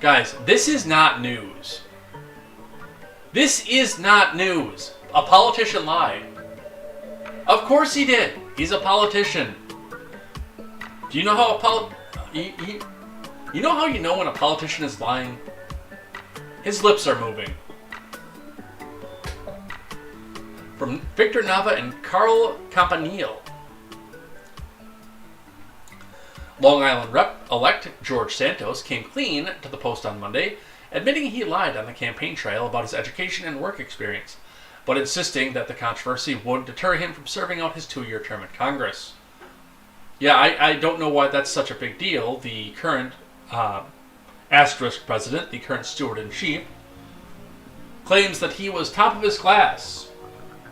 Guys, this is not news. This is not news. A politician lied. Of course he did. He's a politician. Do you know how you know how you know when a politician is lying? His lips are moving. From Victor Nava and Carl Campanile. Long Island Rep-elect George Santos came clean to the Post on Monday, admitting he lied on the campaign trail about his education and work experience, but insisting that the controversy would deter him from serving out his 2-year term in Congress. Yeah, I don't know why that's such a big deal. The current asterisk president, the current steward-in-chief, claims that he was top of his class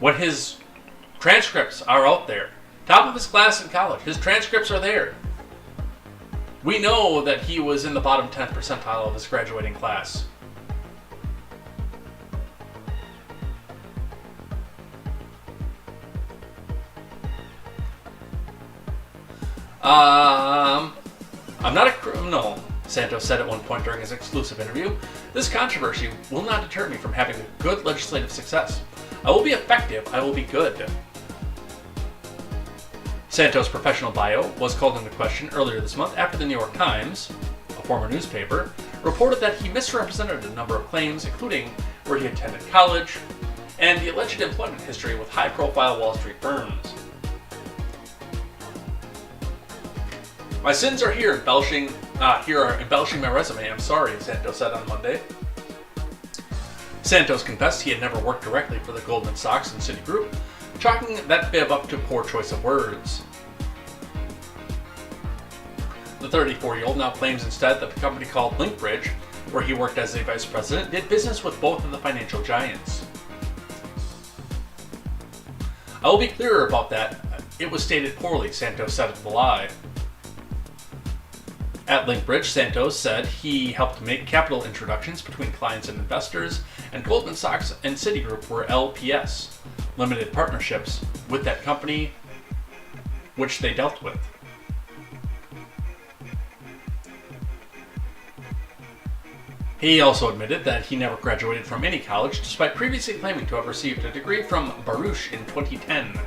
when his transcripts are out there. Top of his class in college. His transcripts are there. We know that he was in the bottom 10th percentile of his graduating class. I'm not a criminal, Santos said at one point during his exclusive interview. This controversy will not deter me from having good legislative success. I will be effective. I will be good. Santos' professional bio was called into question earlier this month after the New York Times, a former newspaper, reported that he misrepresented a number of claims, including where he attended college and the alleged employment history with high-profile Wall Street firms. My sins are here embellishing my resume. I'm sorry, Santos said on Monday. Santos confessed he had never worked directly for the Goldman Sachs and Citigroup, chalking that fib up to poor choice of words. The 34-year-old now claims instead that the company called Linkbridge, where he worked as a vice president, did business with both of the financial giants. I will be clearer about that. It was stated poorly, Santos said at the lie. At Linkbridge, Santos said he helped make capital introductions between clients and investors, and Goldman Sachs and Citigroup were LPS, limited partnerships, with that company which they dealt with. He also admitted that he never graduated from any college, despite previously claiming to have received a degree from Baruch in 2010.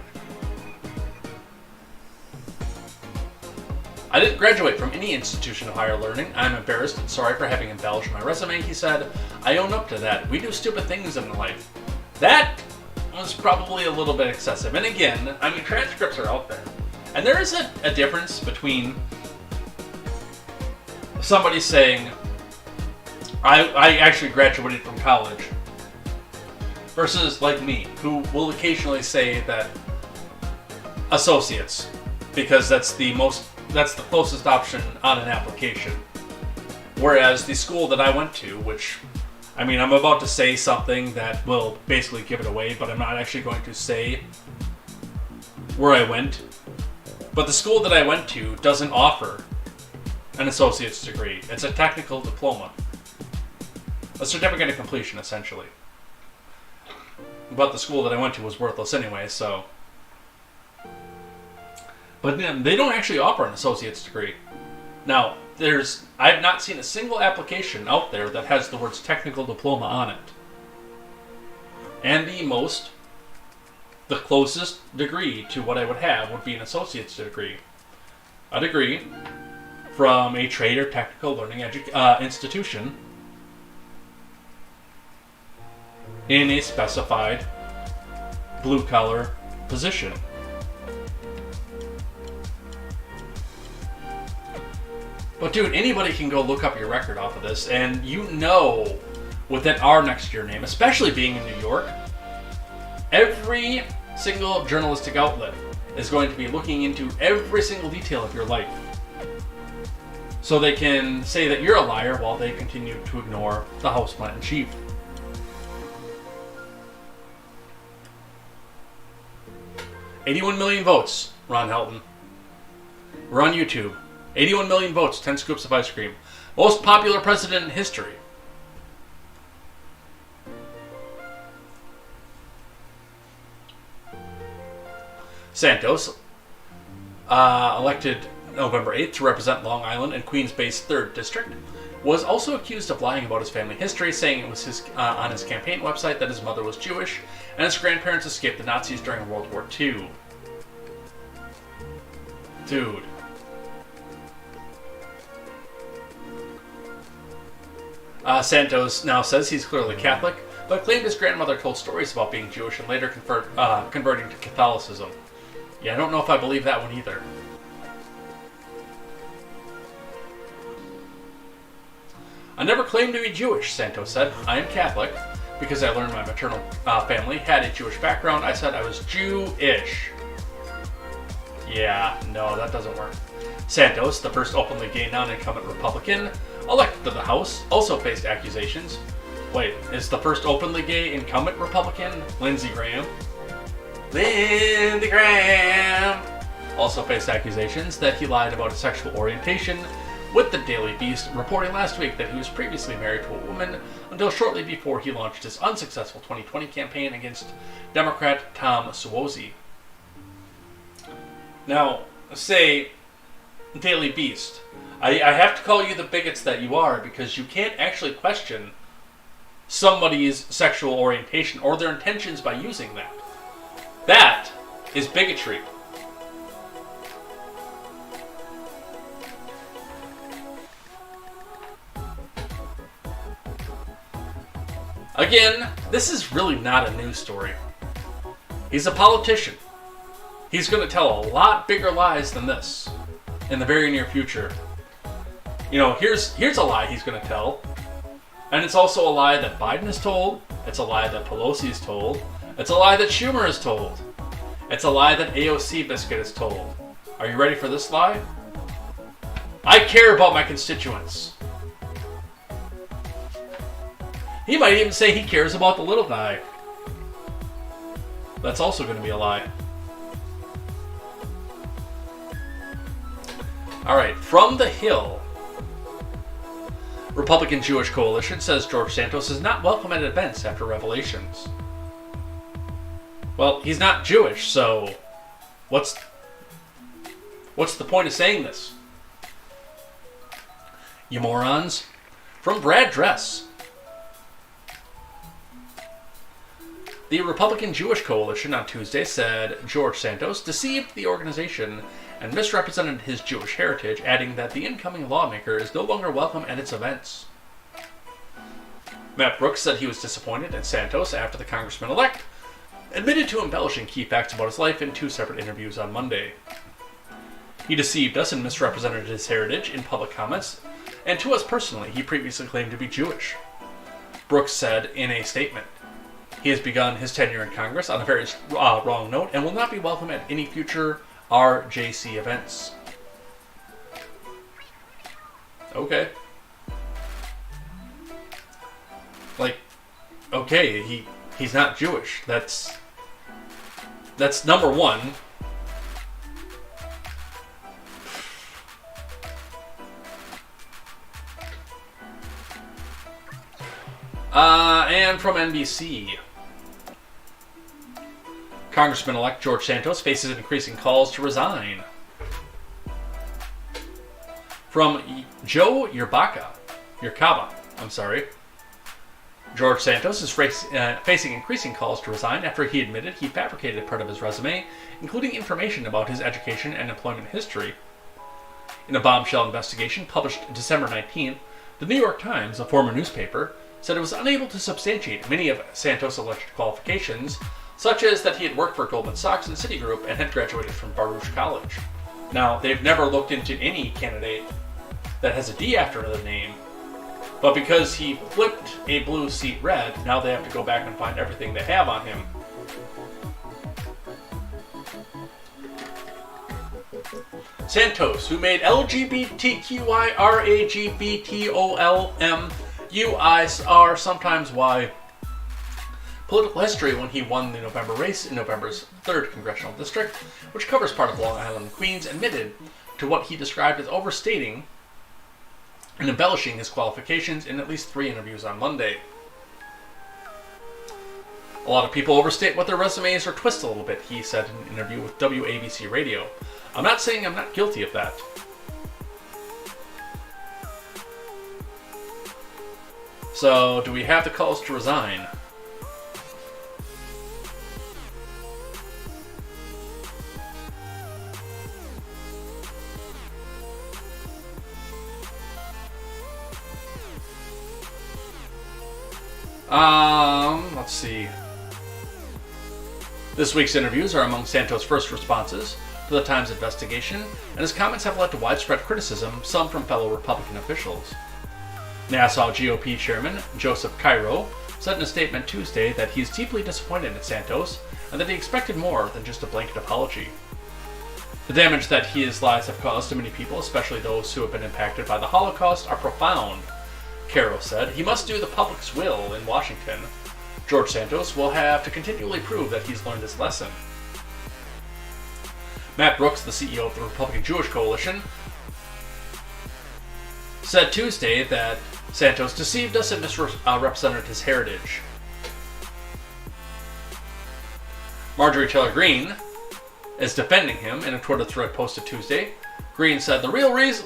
I didn't graduate from any institution of higher learning. I'm embarrassed and sorry for having embellished my resume, he said. I own up to that. We do stupid things in life. That was probably a little bit excessive. And again, I mean, transcripts are out there. And there is a difference between somebody saying, I actually graduated from college, versus like me, who will occasionally say that associates, because that's the closest option on an application. Whereas the school that I went to, which, I mean, I'm about to say something that will basically give it away, but I'm not actually going to say where I went. But the school that I went to doesn't offer an associate's degree. It's a technical diploma. A certificate of completion, essentially. But the school that I went to was worthless anyway, so... But they don't actually offer an associate's degree. Now, I've not seen a single application out there that has the words technical diploma on it. And the closest degree to what I would have would be an associate's degree. A degree from a trade or technical learning institution in a specified blue-collar position. But dude, anybody can go look up your record off of this, and you know, with that R next to your name, especially being in New York, every single journalistic outlet is going to be looking into every single detail of your life. So they can say that you're a liar while they continue to ignore the houseplant in chief. $81 million votes, Ron Helton. We're on YouTube. 81 million votes, 10 scoops of ice cream. Most popular president in history. Santos, elected November 8th to represent Long Island and Queens Bay's 3rd District, was also accused of lying about his family history, saying it was on his campaign website that his mother was Jewish and his grandparents escaped the Nazis during World War II. Dude. Santos now says he's clearly Catholic, but claimed his grandmother told stories about being Jewish and later converting to Catholicism. Yeah, I don't know if I believe that one either. I never claimed to be Jewish, Santos said. I am Catholic. Because I learned my maternal family had a Jewish background, I said I was Jew-ish. Yeah, no, that doesn't work. Santos, the first openly gay non-incumbent Republican elected to the House, also faced accusations. Wait, is the first openly gay incumbent Republican Lindsey Graham? Lindsey Graham also faced accusations that he lied about his sexual orientation, with the Daily Beast reporting last week that he was previously married to a woman until shortly before he launched his unsuccessful 2020 campaign against Democrat Tom Suozzi. Now, say, Daily Beast, I have to call you the bigots that you are because you can't actually question somebody's sexual orientation or their intentions by using that. That is bigotry. Again, this is really not a news story. He's a politician. He's going to tell a lot bigger lies than this in the very near future. You know, here's a lie he's going to tell. And it's also a lie that Biden is told. It's a lie that Pelosi is told. It's a lie that Schumer is told. It's a lie that AOC Biscuit is told. Are you ready for this lie? I care about my constituents. He might even say he cares about the little guy. That's also going to be a lie. Alright, from the Hill. Republican Jewish Coalition says George Santos is not welcome at events after revelations. Well, he's not Jewish, so what's the point of saying this? You morons. From Brad Dress. The Republican Jewish Coalition on Tuesday said George Santos deceived the organization and misrepresented his Jewish heritage, adding that the incoming lawmaker is no longer welcome at its events. Matt Brooks said he was disappointed in Santos after the congressman-elect admitted to embellishing key facts about his life in 2 separate interviews on Monday. He deceived us and misrepresented his heritage in public comments, and to us personally, he previously claimed to be Jewish. Brooks said in a statement, he has begun his tenure in Congress on a very wrong note and will not be welcome at any future RJC events. Okay. Like, okay, he's not Jewish. That's number one. And from NBC. Congressman-elect George Santos faces increasing calls to resign. From Joe Yerkaba, George Santos is facing increasing calls to resign after he admitted he fabricated part of his resume, including information about his education and employment history. In a bombshell investigation published December 19th, the New York Times, a former newspaper, said it was unable to substantiate many of Santos' alleged qualifications, such as that he had worked for Goldman Sachs and Citigroup and had graduated from Baruch College. Now, they've never looked into any candidate that has a D after the name, but because he flipped a blue seat red, now they have to go back and find everything they have on him. Santos, who made LGBTQIRAGBTOLMUIR, sometimes Y, political history when he won the November race in November's 3rd Congressional District, which covers part of Long Island and Queens, admitted to what he described as overstating and embellishing his qualifications in at least 3 interviews on Monday. A lot of people overstate what their resumes or twist a little bit, he said in an interview with WABC Radio. I'm not saying I'm not guilty of that. So, do we have the calls to resign? Let's see. This week's interviews are among Santos' first responses to the Times investigation, and his comments have led to widespread criticism, some from fellow Republican officials. Nassau GOP Chairman Joseph Cairo said in a statement Tuesday that he is deeply disappointed in Santos and that he expected more than just a blanket apology. The damage that his lies have caused to many people, especially those who have been impacted by the Holocaust, are profound, Cairo said. He must do the public's will in Washington. George Santos will have to continually prove that he's learned his lesson. Matt Brooks, the CEO of the Republican Jewish Coalition, said Tuesday that Santos deceived us and misrepresented his heritage. Marjorie Taylor Greene is defending him in a Twitter thread posted Tuesday. Greene said the real reason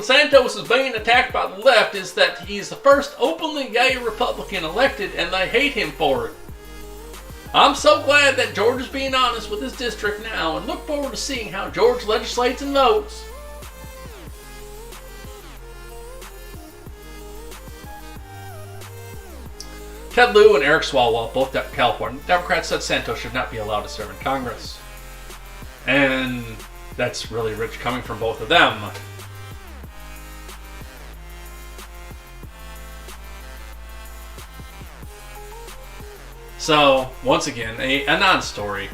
Santos is being attacked by the left is that he's the first openly gay Republican elected and they hate him for it. I'm so glad that George is being honest with his district now and look forward to seeing how George legislates and votes. Ted Lieu and Eric Swalwell, both California Democrats, said Santos should not be allowed to serve in Congress. And that's really rich coming from both of them. So, once again, a non-story.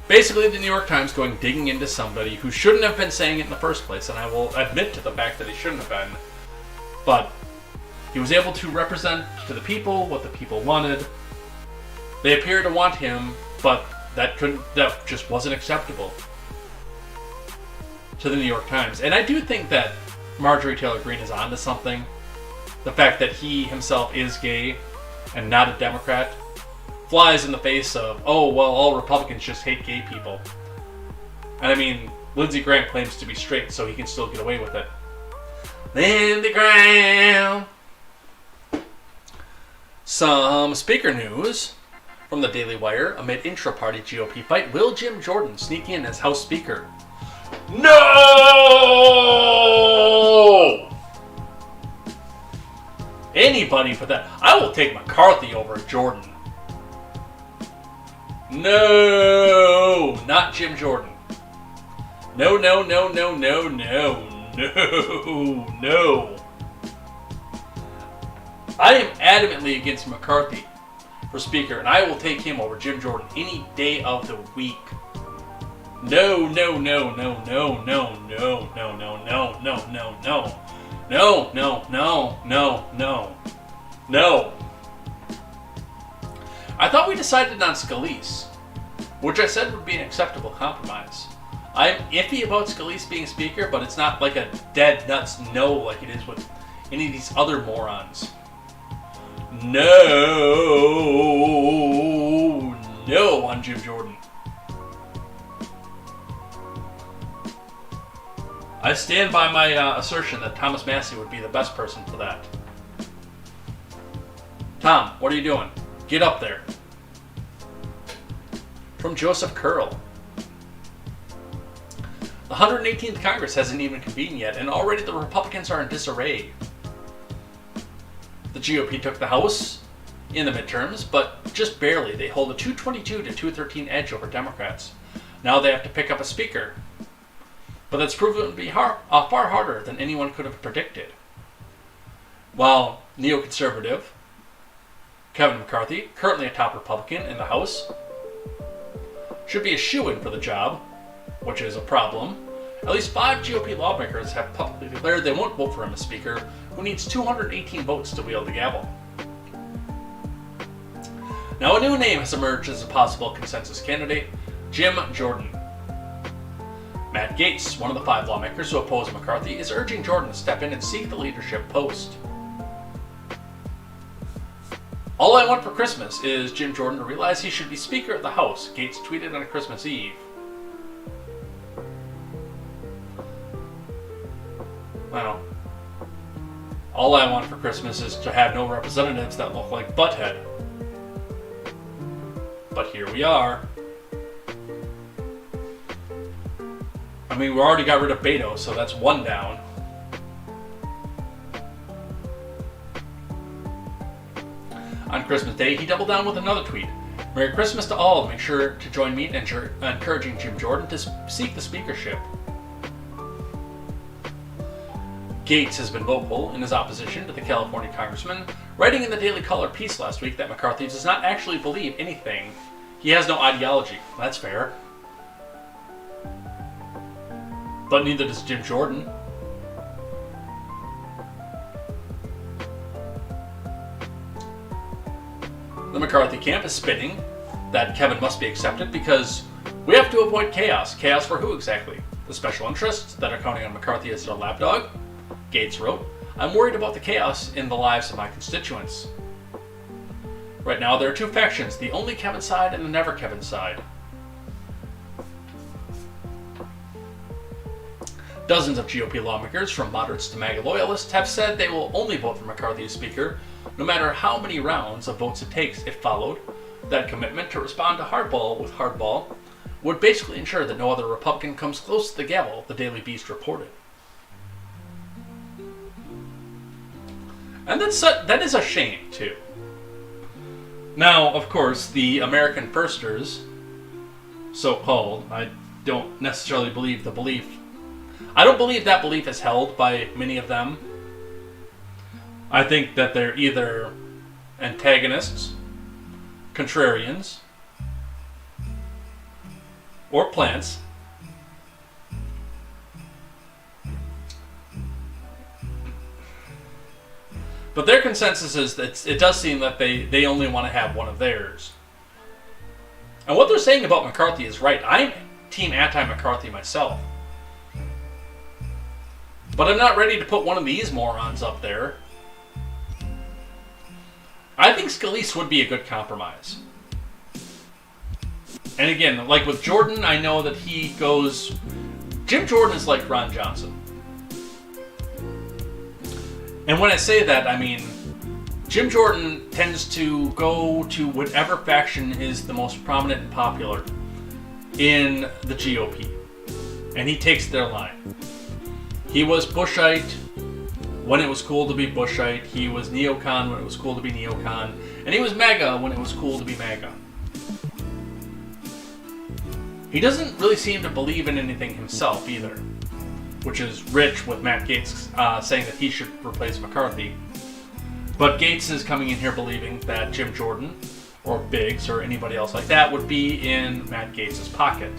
Basically, the New York Times digging into somebody who shouldn't have been saying it in the first place, and I will admit to the fact that he shouldn't have been. But he was able to represent to the people what the people wanted. They appear to want him, but that just wasn't acceptable to the New York Times. And I do think that Marjorie Taylor Greene is onto something. The fact that he himself is gay and not a Democrat flies in the face of, oh, well, all Republicans just hate gay people. And I mean, Lindsey Graham claims to be straight, so he can still get away with it. Lindsey Graham! Some speaker news from the Daily Wire. Amid intra-party GOP fight, will Jim Jordan sneak in as House Speaker? No! Anybody but that. I will take McCarthy over Jordan. No! Not Jim Jordan. No, no, no, no, no, no, no, no. I am adamantly against McCarthy for Speaker, and I will take him over Jim Jordan any day of the week. No, no, no, no, no, no, no, no, no, no, no, no, no. No, no, no, no, no. No. I thought we decided on Scalise, which I said would be an acceptable compromise. I'm iffy about Scalise being Speaker, but it's not like a dead nuts no like it is with any of these other morons. No. No on Jim Jordan. I stand by my assertion that Thomas Massey would be the best person for that. Tom, what are you doing? Get up there. From Joseph Curl. The 118th Congress hasn't even convened yet, and already the Republicans are in disarray. The GOP took the House in the midterms, but just barely. They hold a 222 to 213 edge over Democrats. Now they have to pick up a speaker. But that's proven to be far harder than anyone could have predicted. While neoconservative Kevin McCarthy, currently a top Republican in the House, should be a shoo-in for the job, which is a problem, at least 5 GOP lawmakers have publicly declared they won't vote for him as Speaker, who needs 218 votes to wield the gavel. Now a new name has emerged as a possible consensus candidate, Jim Jordan. Matt Gaetz, one of the 5 lawmakers who oppose McCarthy, is urging Jordan to step in and seek the leadership post. All I want for Christmas is Jim Jordan to realize he should be Speaker of the House, Gates tweeted on Christmas Eve. Well, all I want for Christmas is to have no representatives that look like Butthead. But here we are. I mean, we already got rid of Beto, so that's one down. On Christmas Day, he doubled down with another tweet. Merry Christmas to all. Make sure to join me in encouraging Jim Jordan to seek the speakership. Gates has been vocal in his opposition to the California congressman, writing in the Daily Caller piece last week that McCarthy does not actually believe anything. He has no ideology. That's fair. But neither does Jim Jordan. The McCarthy camp is spinning that Kevin must be accepted because we have to avoid chaos. Chaos for who exactly? The special interests that are counting on McCarthy as their lapdog? Gates wrote, I'm worried about the chaos in the lives of my constituents. Right now there are two factions, the only Kevin side and the never Kevin side. Dozens of GOP lawmakers, from moderates to MAGA loyalists, have said they will only vote for McCarthy as Speaker, no matter how many rounds of votes it takes if followed. That commitment to respond to hardball with hardball would basically ensure that no other Republican comes close to the gavel, the Daily Beast reported. And that is a shame, too. Now, of course, the American Firsters, so-called, I don't necessarily believe the belief. I don't believe that belief is held by many of them. I think that they're either antagonists, contrarians, or plants. But their consensus is that it does seem that they only want to have one of theirs. And what they're saying about McCarthy is right. I'm team anti-McCarthy myself. But I'm not ready to put one of these morons up there. I think Scalise would be a good compromise. And again, like with Jordan, I know that he goes... Jim Jordan is like Ron Johnson. And when I say that, I mean, Jim Jordan tends to go to whatever faction is the most prominent and popular in the GOP. And he takes their line. He was Bushite when it was cool to be Bushite. He was neocon when it was cool to be neocon. And he was MAGA when it was cool to be MAGA. He doesn't really seem to believe in anything himself either, which is rich with Matt Gaetz saying that he should replace McCarthy. But Gaetz is coming in here believing that Jim Jordan or Biggs or anybody else like that would be in Matt Gaetz's pocket.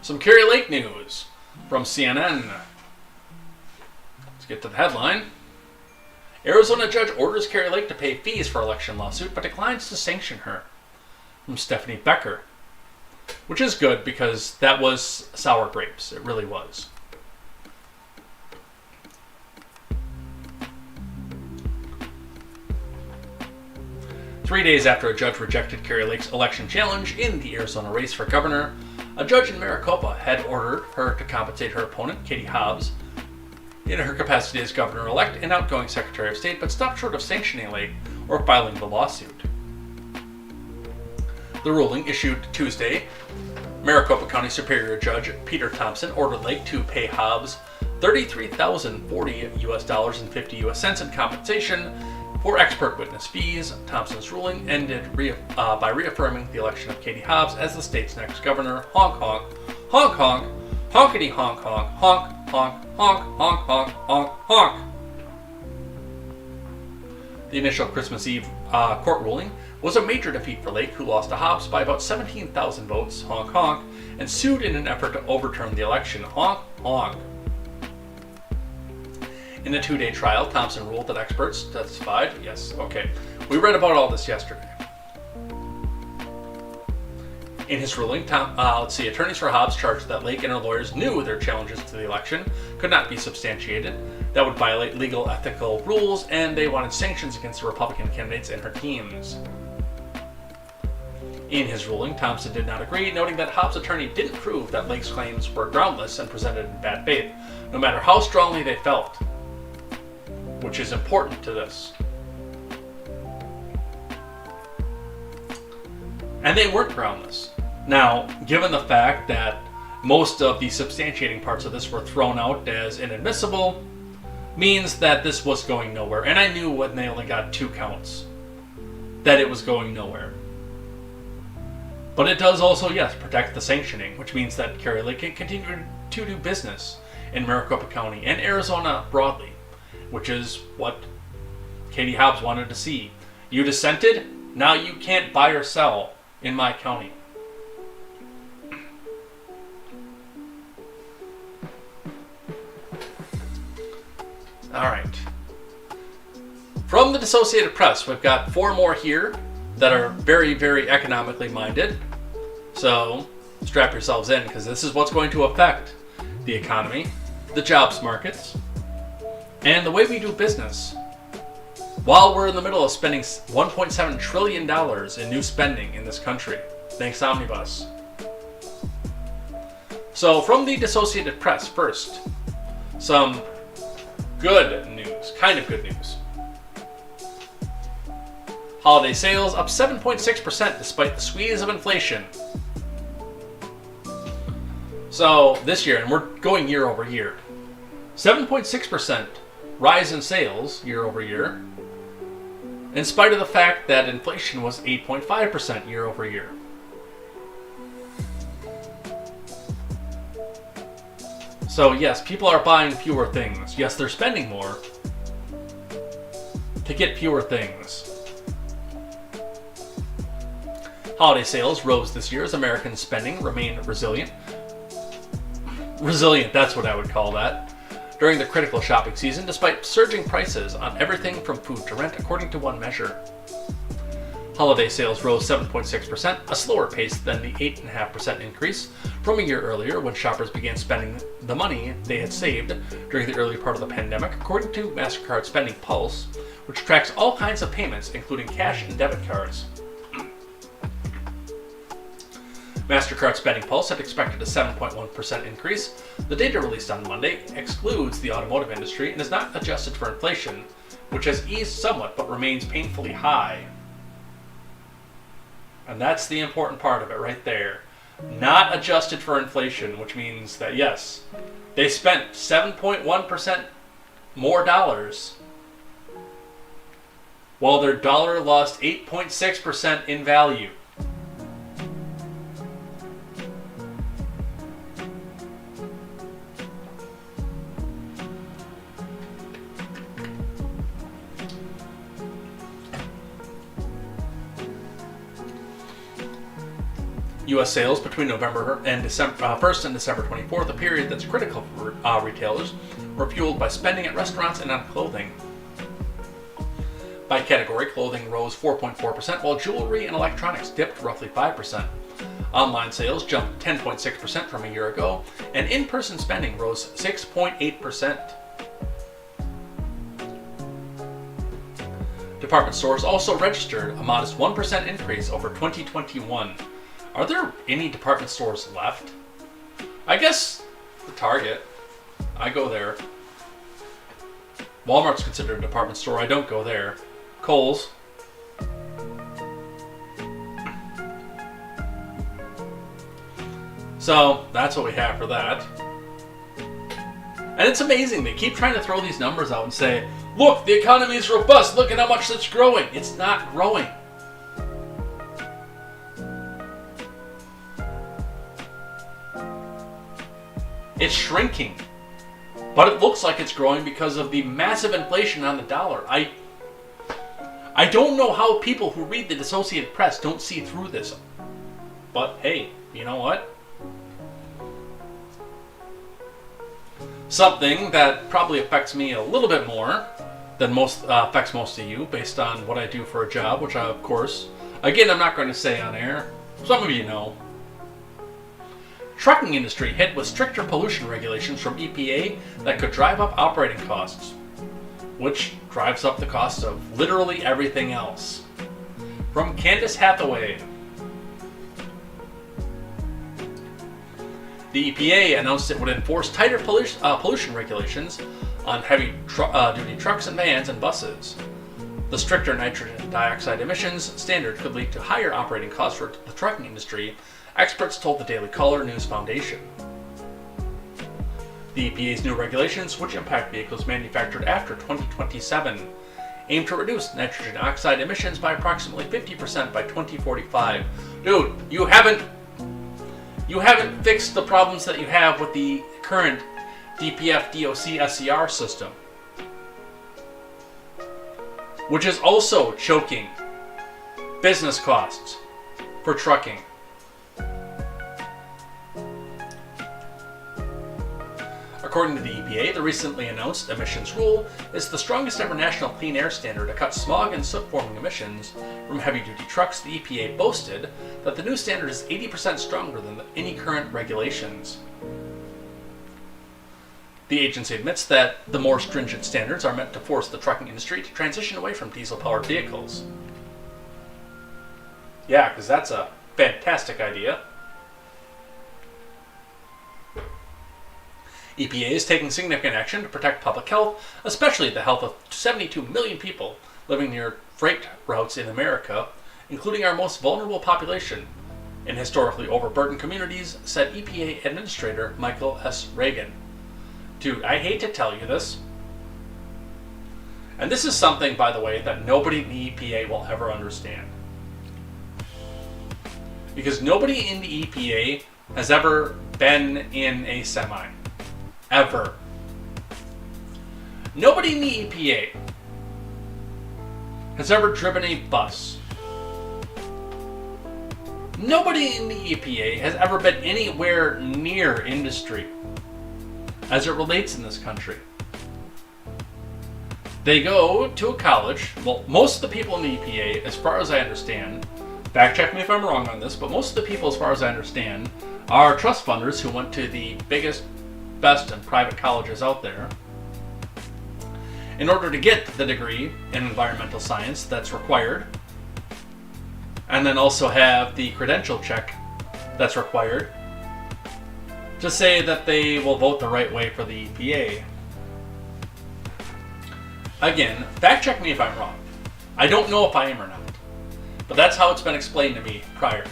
Some Kari Lake news from CNN. Let's get to the headline. Arizona judge orders Kari Lake to pay fees for election lawsuit, but declines to sanction her. From Stephanie Becker. Which is good because that was sour grapes. It really was. Three days after a judge rejected Kari Lake's election challenge in the Arizona race for governor, a judge in Maricopa had ordered her to compensate her opponent, Katie Hobbs, in her capacity as governor-elect and outgoing Secretary of State, but stopped short of sanctioning Lake or filing the lawsuit. The ruling, issued Tuesday, Maricopa County Superior Judge Peter Thompson ordered Lake to pay Hobbs $33,040 US and 50 US cents in compensation for expert witness fees. Thompson's ruling ended by reaffirming the election of Katie Hobbs as the state's next governor. Honk honk, honk honk, honkity honk honk, honk honk, honk honk honk honk honk. The initial Christmas Eve court ruling was a major defeat for Lake, who lost to Hobbs by about 17,000 votes, honk honk, and sued in an effort to overturn the election, honk honk. In the two-day trial, Thompson ruled that experts testified. Yes, okay. We read about all this yesterday. In his ruling, attorneys for Hobbs charged that Lake and her lawyers knew their challenges to the election could not be substantiated, that would violate legal ethical rules, and they wanted sanctions against the Republican candidates and her teams. In his ruling, Thompson did not agree, noting that Hobbs' attorney didn't prove that Lake's claims were groundless and presented in bad faith, no matter how strongly they felt, which is important to this. And they weren't groundless. Now, given the fact that most of the substantiating parts of this were thrown out as inadmissible, means that this was going nowhere. And I knew when they only got 2 counts, that it was going nowhere. But it does also, yes, protect the sanctioning, which means that Kari Lake can continue to do business in Maricopa County and Arizona broadly, which is what Katie Hobbs wanted to see. You dissented, now you can't buy or sell in my county. All right. From the Associated Press, we've got 4 more here that are very, very economically minded. So strap yourselves in, because this is what's going to affect the economy, the jobs markets, and the way we do business. While we're in the middle of spending $1.7 trillion in new spending in this country, thanks to Omnibus. So from the Associated Press first, some good news, kind of good news. Holiday sales up 7.6% despite the squeeze of inflation. So this year, and we're going year over year, 7.6% rise in sales year over year, in spite of the fact that inflation was 8.5% year over year. So yes, people are buying fewer things. Yes, they're spending more to get fewer things. Holiday sales rose this year as American spending remained resilient. Resilient, that's what I would call that. During the critical shopping season, despite surging prices on everything from food to rent, according to one measure. Holiday sales rose 7.6%, a slower pace than the 8.5% increase from a year earlier when shoppers began spending the money they had saved during the early part of the pandemic, according to MasterCard Spending Pulse, which tracks all kinds of payments, including cash and debit cards. MasterCard Spending Pulse had expected a 7.1% increase. The data released on Monday excludes the automotive industry and is not adjusted for inflation, which has eased somewhat but remains painfully high. And that's the important part of it right there. Not adjusted for inflation, which means that yes, they spent 7.1% more dollars, while their dollar lost 8.6% in value. U.S. sales between November and December 1st and December 24th, a period that's critical for retailers, were fueled by spending at restaurants and on clothing. By category, clothing rose 4.4%, while jewelry and electronics dipped roughly 5%. Online sales jumped 10.6% from a year ago, and in-person spending rose 6.8%. Department stores also registered a modest 1% increase over 2021. Are there any department stores left? I guess the Target. I go there. Walmart's considered a department store. I don't go there. Kohl's. So that's what we have for that. And it's amazing. They keep trying to throw these numbers out and say, look, the economy is robust. Look at how much it's growing. It's not growing. It's shrinking, but it looks like it's growing because of the massive inflation on the dollar. I don't know how people who read the Associated Press don't see through this. But hey, you know what? Something that probably affects me a little bit more than affects most of you based on what I do for a job, which I, of course, again, I'm not going to say on air. Some of you know. trucking industry hit with stricter pollution regulations from EPA that could drive up operating costs, which drives up the cost of literally everything else. From Candace Hathaway. The EPA announced it would enforce tighter pollution regulations on heavy-duty trucks and vans and buses. The stricter nitrogen dioxide emissions standard could lead to higher operating costs for the trucking industry, experts told the Daily Caller News Foundation. The EPA's new regulations, which impact vehicles manufactured after 2027, aim to reduce nitrogen oxide emissions by approximately 50% by 2045. Dude, you haven't fixed the problems that you have with the current DPF DOC SCR system, which is also choking business costs for trucking. According to the EPA, the recently announced emissions rule is the strongest ever national clean air standard to cut smog and soot-forming emissions from heavy-duty trucks. The EPA boasted that the new standard is 80% stronger than any current regulations. The agency admits that the more stringent standards are meant to force the trucking industry to transition away from diesel-powered vehicles. Yeah, because that's a fantastic idea. EPA is taking significant action to protect public health, especially the health of 72 million people living near freight routes in America, including our most vulnerable population in historically overburdened communities, said EPA Administrator Michael S. Reagan. Dude, I hate to tell you this, and this is something, by the way, that nobody in the EPA will ever understand. Because nobody in the EPA has ever been in a semi. Ever. Nobody in the EPA has ever driven a bus. Nobody in the EPA has ever been anywhere near industry as it relates in this country. They go to a college. Well, most of the people in the EPA, as far as I understand, fact check me if I'm wrong on this, but most of the people, as far as I understand, are trust funders who went to the biggest, best, and private colleges out there in order to get the degree in environmental science that's required, and then also have the credential check that's required to say that they will vote the right way for the EPA. Again, fact check me if I'm wrong. I don't know if I am or not, but that's how it's been explained to me prior.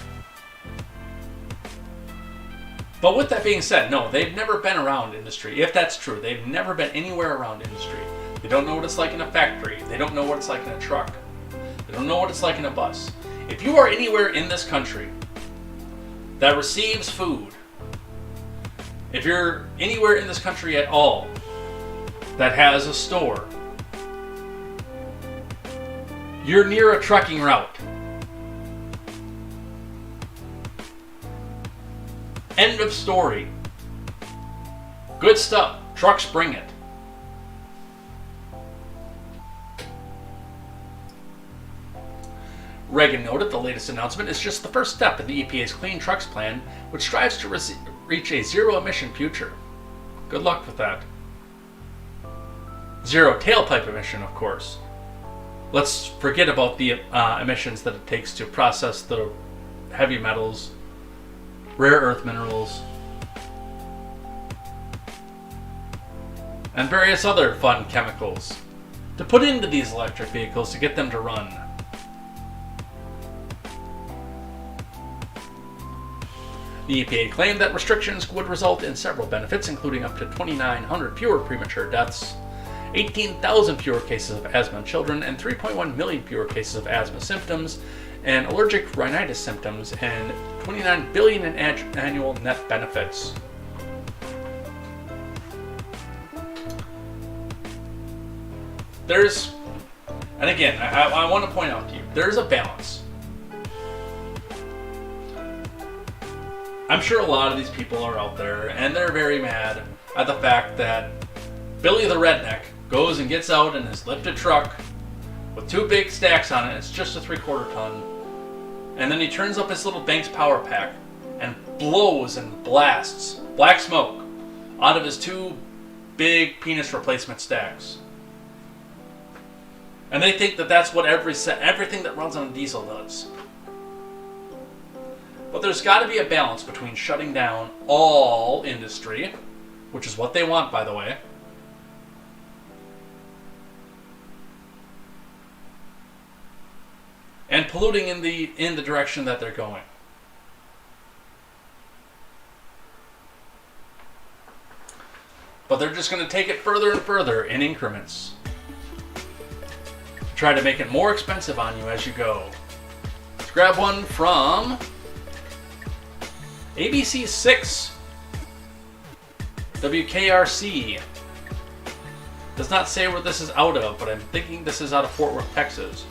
But with that being said, no, they've never been around industry. If that's true, they've never been anywhere around industry. They don't know what it's like in a factory. They don't know what it's like in a truck. They don't know what it's like in a bus. If you are anywhere in this country that receives food, if you're anywhere in this country at all that has a store, you're near a trucking route. End of story. Good stuff. Trucks bring it. Reagan noted the latest announcement is just the first step in the EPA's Clean Trucks Plan, which strives to reach a zero-emission future. Good luck with that. Zero tailpipe emission, of course. Let's forget about the emissions that it takes to process the heavy metals, rare earth minerals, and various other fun chemicals to put into these electric vehicles to get them to run. The EPA claimed that restrictions would result in several benefits, including up to 2,900 fewer premature deaths, 18,000 fewer cases of asthma in children, and 3.1 million fewer cases of asthma symptoms and allergic rhinitis symptoms, and $29 billion in annual net benefits. And again, I want to point out to you, there's a balance. I'm sure a lot of these people are out there, and they're very mad at the fact that Billy the Redneck goes and gets out in his lifted truck with two big stacks on it. It's just a 3/4 ton. And then he turns up his little Banks power pack and blows and blasts black smoke out of his two big penis replacement stacks. And they think that that's what everything that runs on a diesel does. But there's got to be a balance between shutting down all industry, which is what they want, by the way, and polluting in the direction that they're going. But they're just going to take it further and further in increments. Try to make it more expensive on you as you go. Let's grab one from ABC 6 WKRC. Does not say where this is out of, but I'm thinking this is out of Fort Worth, Texas.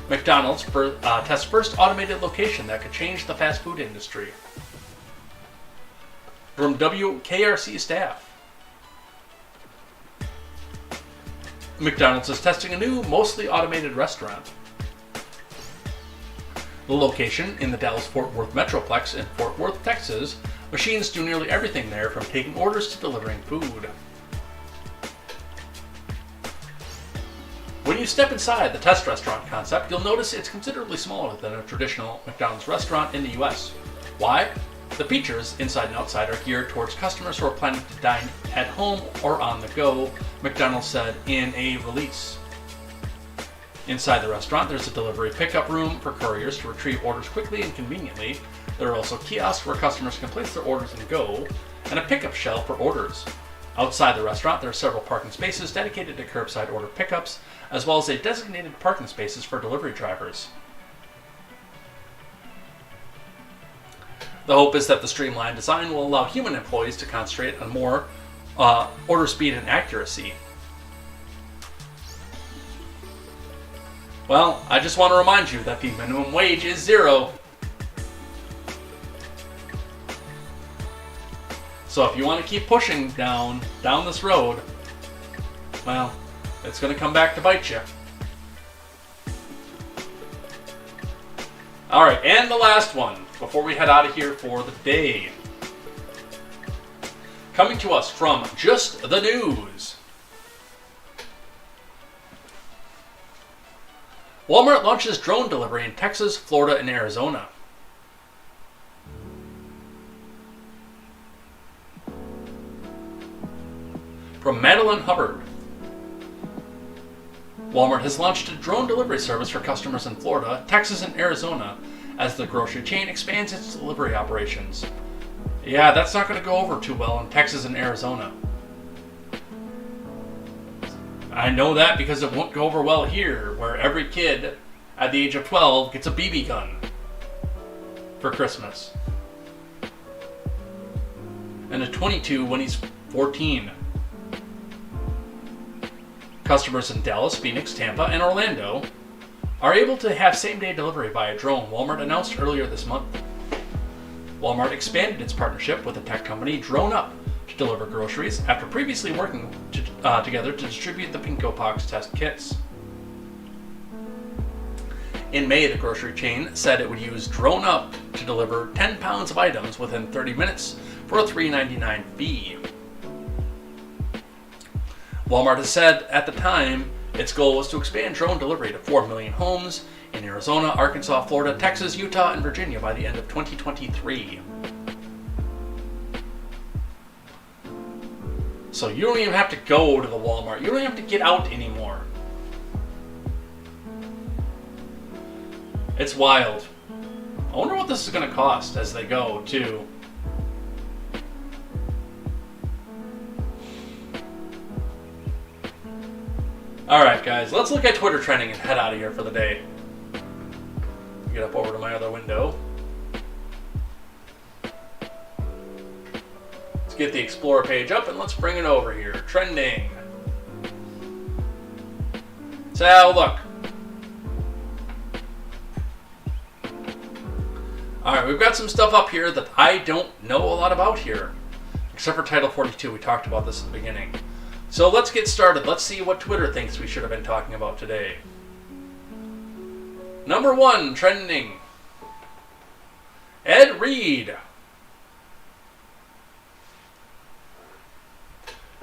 McDonald's tests first automated location that could change the fast food industry. From WKRC staff. McDonald's is testing a new, mostly automated restaurant. The location in the Dallas-Fort Worth Metroplex in Fort Worth, Texas. Machines do nearly everything there, from taking orders to delivering food. When you step inside the test restaurant concept, you'll notice it's considerably smaller than a traditional McDonald's restaurant in the US. Why? The features, inside and outside, are geared towards customers who are planning to dine at home or on the go, McDonald's said in a release. Inside the restaurant, there's a delivery pickup room for couriers to retrieve orders quickly and conveniently. There are also kiosks where customers can place their orders and go, and a pickup shelf for orders. Outside the restaurant, there are several parking spaces dedicated to curbside order pickups, as well as a designated parking spaces for delivery drivers. The hope is that the streamlined design will allow human employees to concentrate on more order speed and accuracy. Well, I just want to remind you that the minimum wage is $0. So if you want to keep pushing down this road, well, it's going to come back to bite you. All right, and the last one before we head out of here for the day. Coming to us from Just the News. Walmart launches drone delivery in Texas, Florida, and Arizona. From Madeline Hubbard. Walmart has launched a drone delivery service for customers in Florida, Texas, and Arizona as the grocery chain expands its delivery operations. Yeah, that's not going to go over too well in Texas and Arizona. I know that because it won't go over well here, where every kid at the age of 12 gets a BB gun for Christmas. And a 22 when he's 14. Customers in Dallas, Phoenix, Tampa, and Orlando are able to have same-day delivery via drone, Walmart announced earlier this month. Walmart expanded its partnership with the tech company DroneUp to deliver groceries after previously working together to distribute the Pinko Pox test kits. In May, the grocery chain said it would use DroneUp to deliver 10 pounds of items within 30 minutes for a $3.99 fee. Walmart has said at the time its goal was to expand drone delivery to 4 million homes in Arizona, Arkansas, Florida, Texas, Utah, and Virginia by the end of 2023. So you don't even have to go to the Walmart. You don't have to get out anymore. It's wild. I wonder what this is going to cost as they go, too. Alright guys, let's look at Twitter trending and head out of here for the day. Get up over to my other window. Let's get the Explorer page up and let's bring it over here. Trending. So look. Alright, we've got some stuff up here that I don't know a lot about here. Except for Title 42, we talked about this at the beginning. So let's get started. Let's see what Twitter thinks we should have been talking about today. Number 1, trending. Ed Reed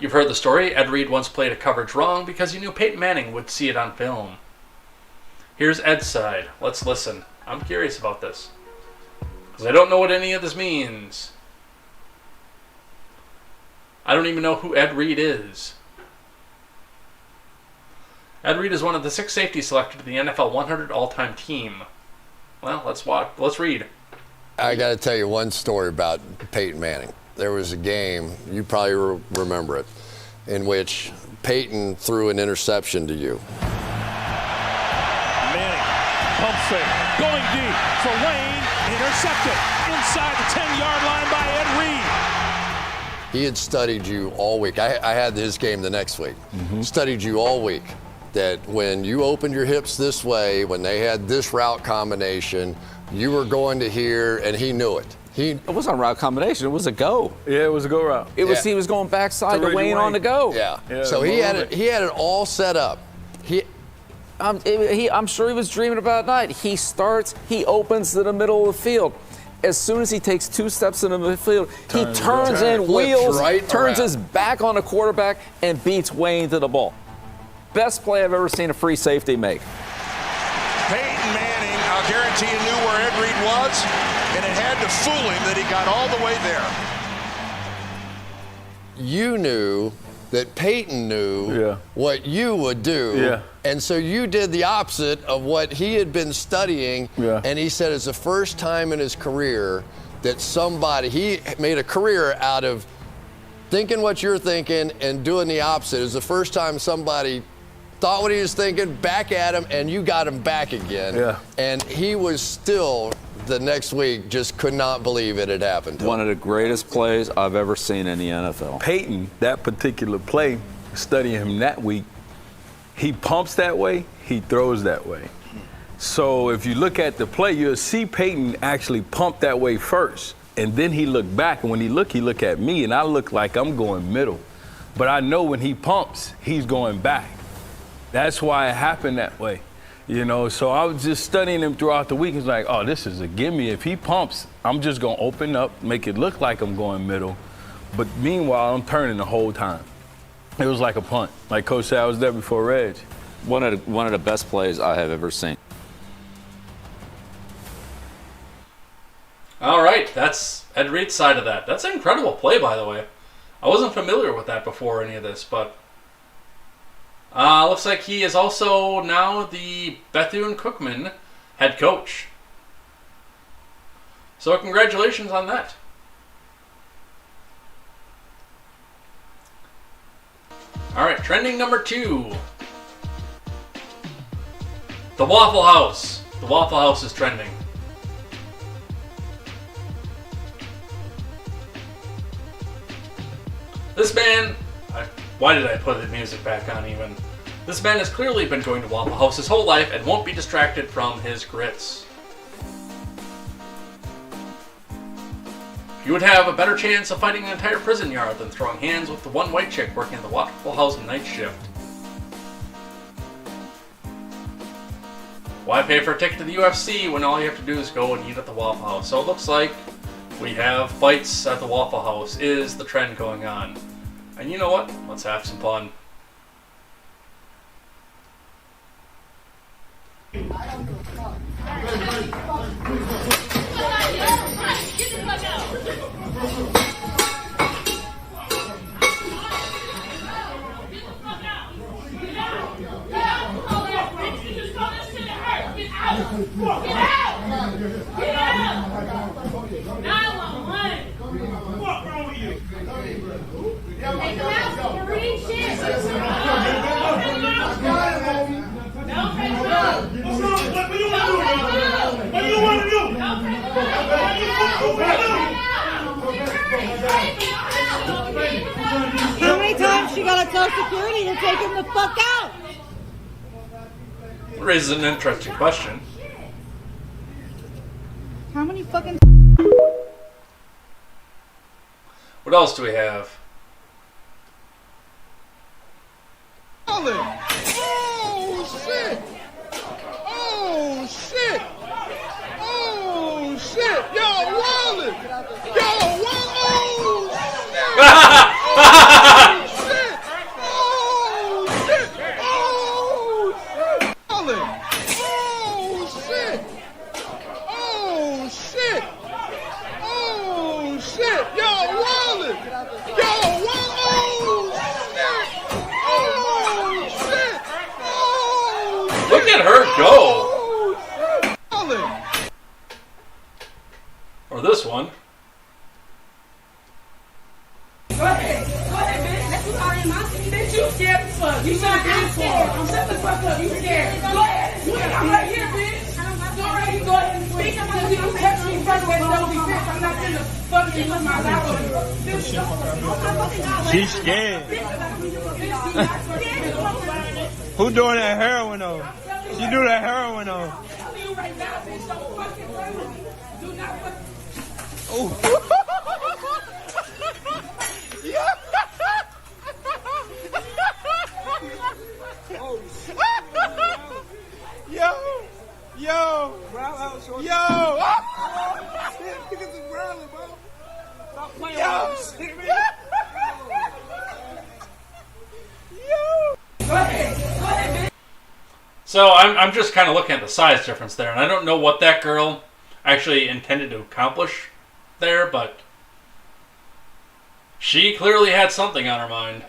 You've heard the story. Ed Reed once played a coverage wrong because he knew Peyton Manning would see it on film. Here's Ed's side. Let's listen. I'm curious about this, because I don't know what any of this means. I don't even know who Ed Reed is. Ed Reed is one of the 6 safeties selected to the NFL 100 all-time team. Well, let's watch. Let's read.
I got to tell you one story about Peyton Manning. There was a game, you probably remember it, in which Peyton threw an interception to you.
Manning, pump fake, going deep for Wayne, intercepted inside the 10-yard line by Ed Reed.
He had studied you all week. I had his game the next week. Studied you all week. That when you opened your hips this way, when they had this route combination, you were going to here, and he knew it.
It wasn't a route combination. It was a go.
Yeah, it was a go route.
He was going backside to Wayne on the go.
Yeah. So he had it all set up.
I'm sure he was dreaming about it at night. He starts. He opens to the middle of the field. As soon as he takes 2 steps into the field, he turns in, wheels, turns his back on the quarterback, and beats Wayne to the ball. Best play I've ever seen a free safety make.
Peyton Manning, I'll guarantee you, knew where Ed Reed was, and it had to fool him that he got all the way there.
You knew that Peyton knew what you would do.
Yeah.
And so you did the opposite of what he had been studying.
Yeah.
And he said it's the first time in his career that he made a career out of thinking what you're thinking and doing the opposite. It's the first time somebody thought what he was thinking, back at him, and you got him back again.
Yeah.
And he was still, the next week, just could not believe it had happened to him.
One of the greatest plays I've ever seen in the NFL.
Peyton, that particular play, studying him that week, he pumps that way, he throws that way. So if you look at the play, you'll see Peyton actually pump that way first. And then he looked back, and when he look at me, and I look like I'm going middle. But I know when he pumps, he's going back. That's why it happened that way. You know, so I was just studying him throughout the week. It's like, oh, this is a gimme. If he pumps, I'm just going to open up, make it look like I'm going middle. But meanwhile, I'm turning the whole time. It was like a punt. Like Coach said, I was there before Reg.
One of the best plays I have ever seen.
All right, that's Ed Reed's side of that. That's an incredible play, by the way. I wasn't familiar with that before any of this, but looks like he is also now the Bethune-Cookman head coach. So congratulations on that. All right, trending number 2. The Waffle House. The Waffle House is trending. This man, why did I put the music back on even? This man has clearly been going to Waffle House his whole life and won't be distracted from his grits. You would have a better chance of fighting an entire prison yard than throwing hands with the one white chick working at the Waffle House night shift. Why pay for a ticket to the UFC when all you have to do is go and eat at the Waffle House? So it looks like we have fights at the Waffle House is the trend going on. And you know what? Let's have some fun.
How many times she got to tell security to take him the fuck out?
It raises an interesting question.
How many fucking...
What else do we have?
Oh shit! Oh shit! Oh shit! Y'all wildin'! Y'all wildin'! Oh shit!
at her go. Or this one.
Go ahead, bitch. That's what I am. Bitch, you scared as fuck. You should have been scared. Shut the fuck up. You scared. Go ahead. I'm right here, bitch. Go right here. Go ahead and speak. You catch me first with no defense. I'm not gonna fuck you with my mouth.
She's scared. Who doing that heroin though? She do that heroin though. Oh. Yo!
So I'm just kind of looking at the size difference there, and I don't know what that girl actually intended to accomplish there, but she clearly had something on her mind.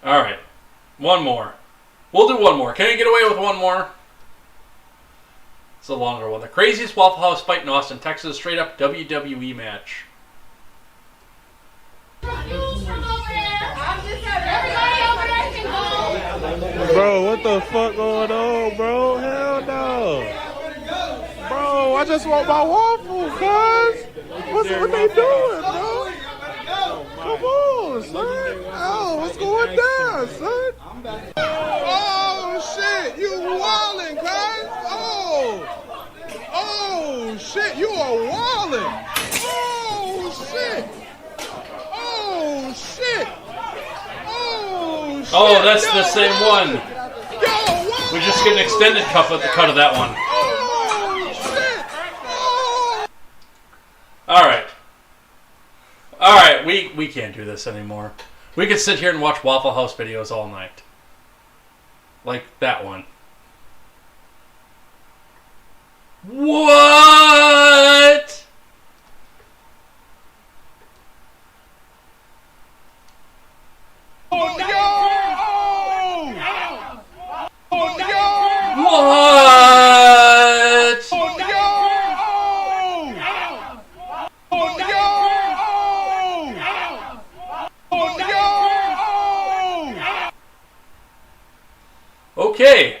All right, one more. We'll do one more. Can I get away with one more? It's a longer one. The craziest Waffle House fight in Austin, Texas. Straight up WWE match.
Bro, what the fuck going on, bro? Hell no. Bro, I just want my waffle, cuz. What they doing, bro? Come on, son. Oh, what's going down, son? Oh, shit. You wildin', cuz. Oh, shit. You are wildin'. Oh, shit. Oh, shit.
Oh, that's the same one. We just get an extended cut of that one. Alright, we can't do this anymore. We could sit here and watch Waffle House videos all night. Like that one. What?
What?
Okay.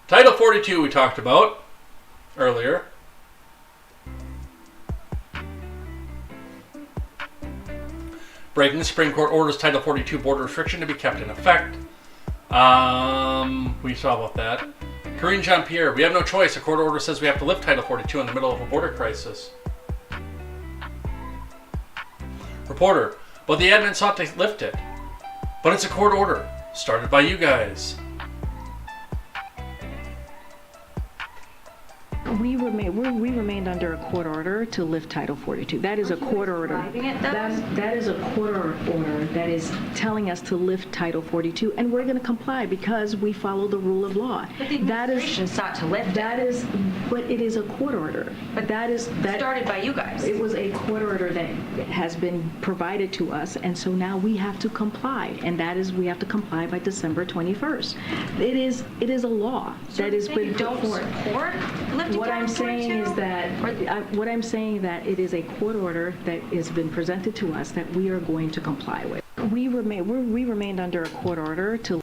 Title 42 we talked about earlier. Breaking the Supreme Court orders Title 42 border restriction to be kept in effect. We saw about that. Karine Jean-Pierre, we have no choice. A court order says we have to lift Title 42 in the middle of a border crisis. Reporter, but the admin sought to lift it. But it's a court order, started by you guys.
We remained under a court order to lift Title 42. That is a court order. That is a court order that is telling us to lift Title 42, and we're going to comply because we follow the rule of law.
But the administration sought to lift it.
But it is a court order.
But that started by you guys.
It was a court order that has been provided to us, and so now we have to comply, and that is we have to comply by December 21st. It is a law that has been
don't support lifting
what I'm saying is that it is a court order that has been presented to us that we are going to comply with. We remained under a court order to.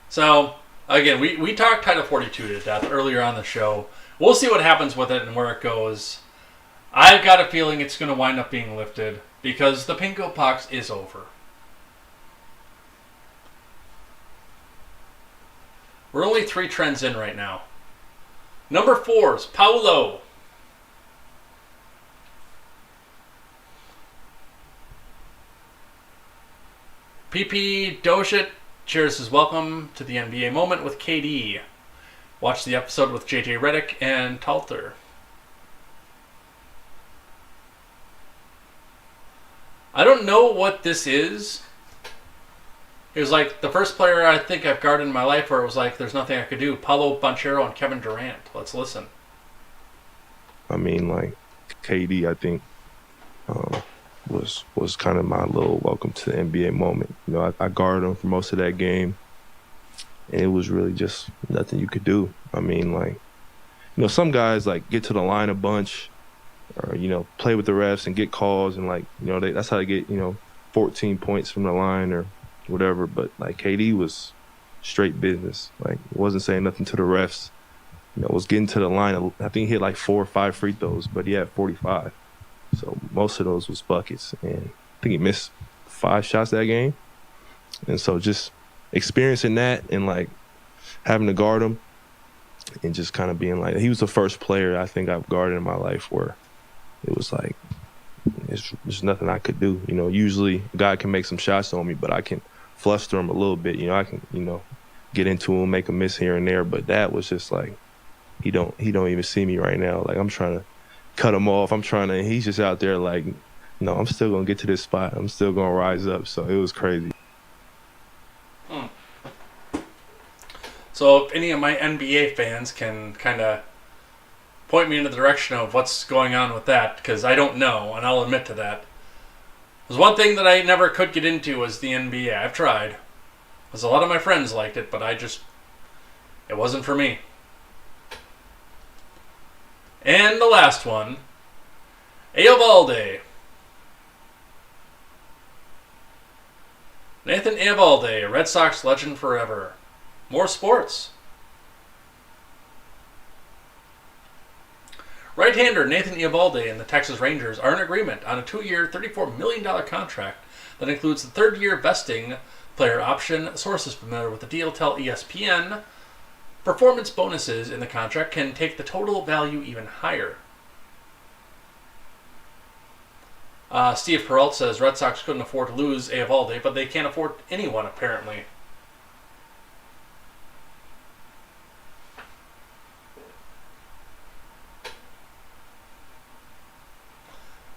So again, we talked Title 42 to death earlier on the show. We'll see what happens with it and where it goes. I've got a feeling it's going to wind up being lifted because the pinko pox is over. We're only 3 trends in right now. Number 4 is Paulo. PP Doshit shares his welcome to the NBA moment with KD. Watch the episode with JJ Redick and Tailor. I don't know what this is. It was like the first player I think I've guarded in my life where it was like there's nothing I could do. Paulo Banchero and Kevin Durant. Let's listen.
I mean, like, KD, I think
was kind of my little welcome to the NBA moment. You know, I guarded him for most of that game, and it was really just nothing you could do. I mean, like, you know, some guys like get to the line a bunch, or you know, play with the refs and get calls, and like, you know, that's how they get, you know, 14 points from the line or whatever. But like KD was straight business. Like, wasn't saying nothing to the refs. You know, was getting to the line. I think he hit like 4 or 5 free throws, but he had 45. So most of those was buckets, and I think he missed 5 shots that game. And so just experiencing that and like having to guard him and just kind of being like, he was the first player I think I've guarded in my life where it was like, there's nothing I could do. You know, usually a guy can make some shots on me, but I can fluster him a little bit. You know, I can, you know, get into him, make a miss here and there. But that was just like, he don't even see me right now. Like, I'm trying to cut him off. He's just out there like, no, I'm still going to get to this spot. I'm still going to rise up. So it was crazy.
So if any of my NBA fans can kind of point me in the direction of what's going on with that, because I don't know, and I'll admit to that. There's one thing that I never could get into was the NBA. I've tried. Because a lot of my friends liked it, but it wasn't for me. And the last one, Eovaldi. Nathan Eovaldi, a Red Sox legend forever. More sports. Right-hander Nathan Eovaldi and the Texas Rangers are in agreement on a 2-year, $34 million contract that includes the 3rd-year vesting player option. Sources familiar with the deal tell ESPN performance bonuses in the contract can take the total value even higher. Steve Peralt says Red Sox couldn't afford to lose Eovaldi, but they can't afford anyone, apparently.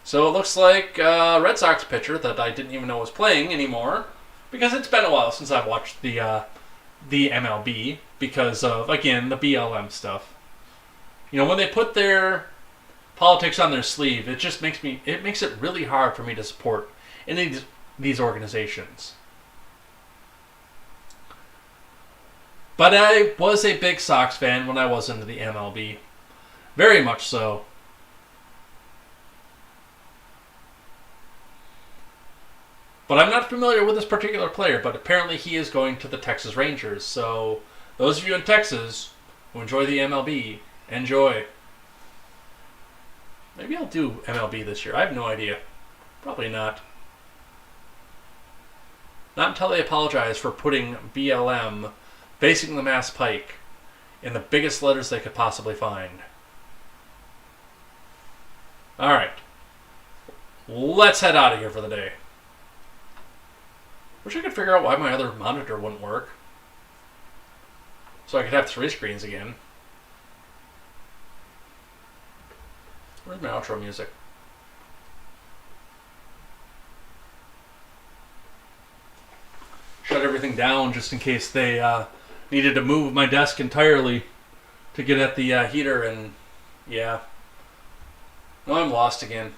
So it looks like a Red Sox pitcher that I didn't even know was playing anymore, because it's been a while since I've watched the MLB, because of, again, the BLM stuff. You know, when they put their politics on their sleeve, it just makes it really hard for me to support any of these organizations. But I was a big Sox fan when I was into the MLB. Very much so. But I'm not familiar with this particular player, but apparently he is going to the Texas Rangers. So those of you in Texas who enjoy the MLB, enjoy. Maybe I'll do MLB this year. I have no idea. Probably not. Not until they apologize for putting BLM, basing the Mass Pike, in the biggest letters they could possibly find. Alright. Let's head out of here for the day. Wish I could figure out why my other monitor wouldn't work. So I could have 3 screens again. Where's my outro music? Shut everything down just in case they needed to move my desk entirely to get at the heater, and yeah. No, I'm lost again.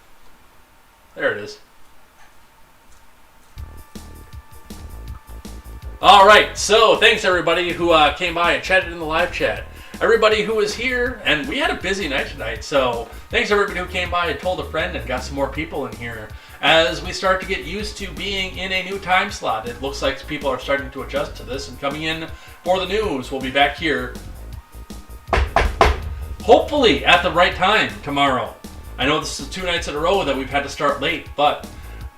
There it is. Alright, so thanks everybody who came by and chatted in the live chat. Everybody who was here, and we had a busy night tonight, so thanks everybody who came by and told a friend and got some more people in here. As we start to get used to being in a new time slot, it looks like people are starting to adjust to this and coming in for the news. We'll be back here, hopefully at the right time tomorrow. I know this is 2 nights in a row that we've had to start late, but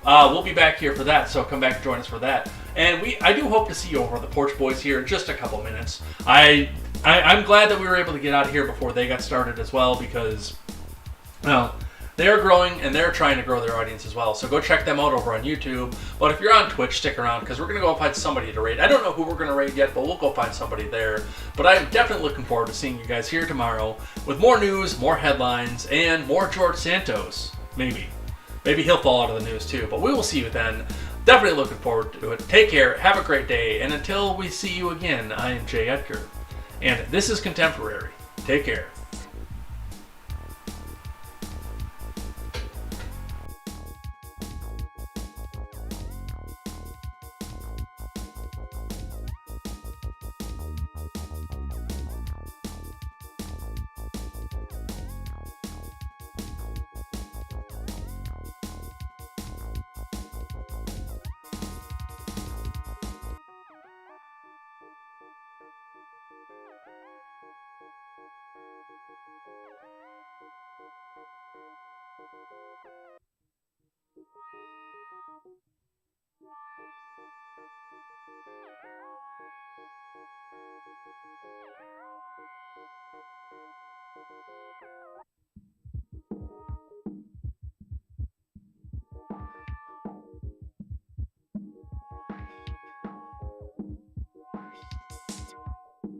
we'll be back here for that, so come back and join us for that. And I do hope to see you over on the Porch Boys here in just a couple minutes. I'm glad that we were able to get out of here before they got started as well, because, well, they're growing and they're trying to grow their audience as well. So go check them out over on YouTube. But if you're on Twitch, stick around, because we're going to go find somebody to raid. I don't know who we're going to raid yet, but we'll go find somebody there. But I'm definitely looking forward to seeing you guys here tomorrow with more news, more headlines, and more George Santos. Maybe. Maybe he'll fall out of the news too, but we will see you then. Definitely looking forward to it. Take care, have a great day, and until we see you again, I am Jay Edgar, and this is Contemporary. Take care.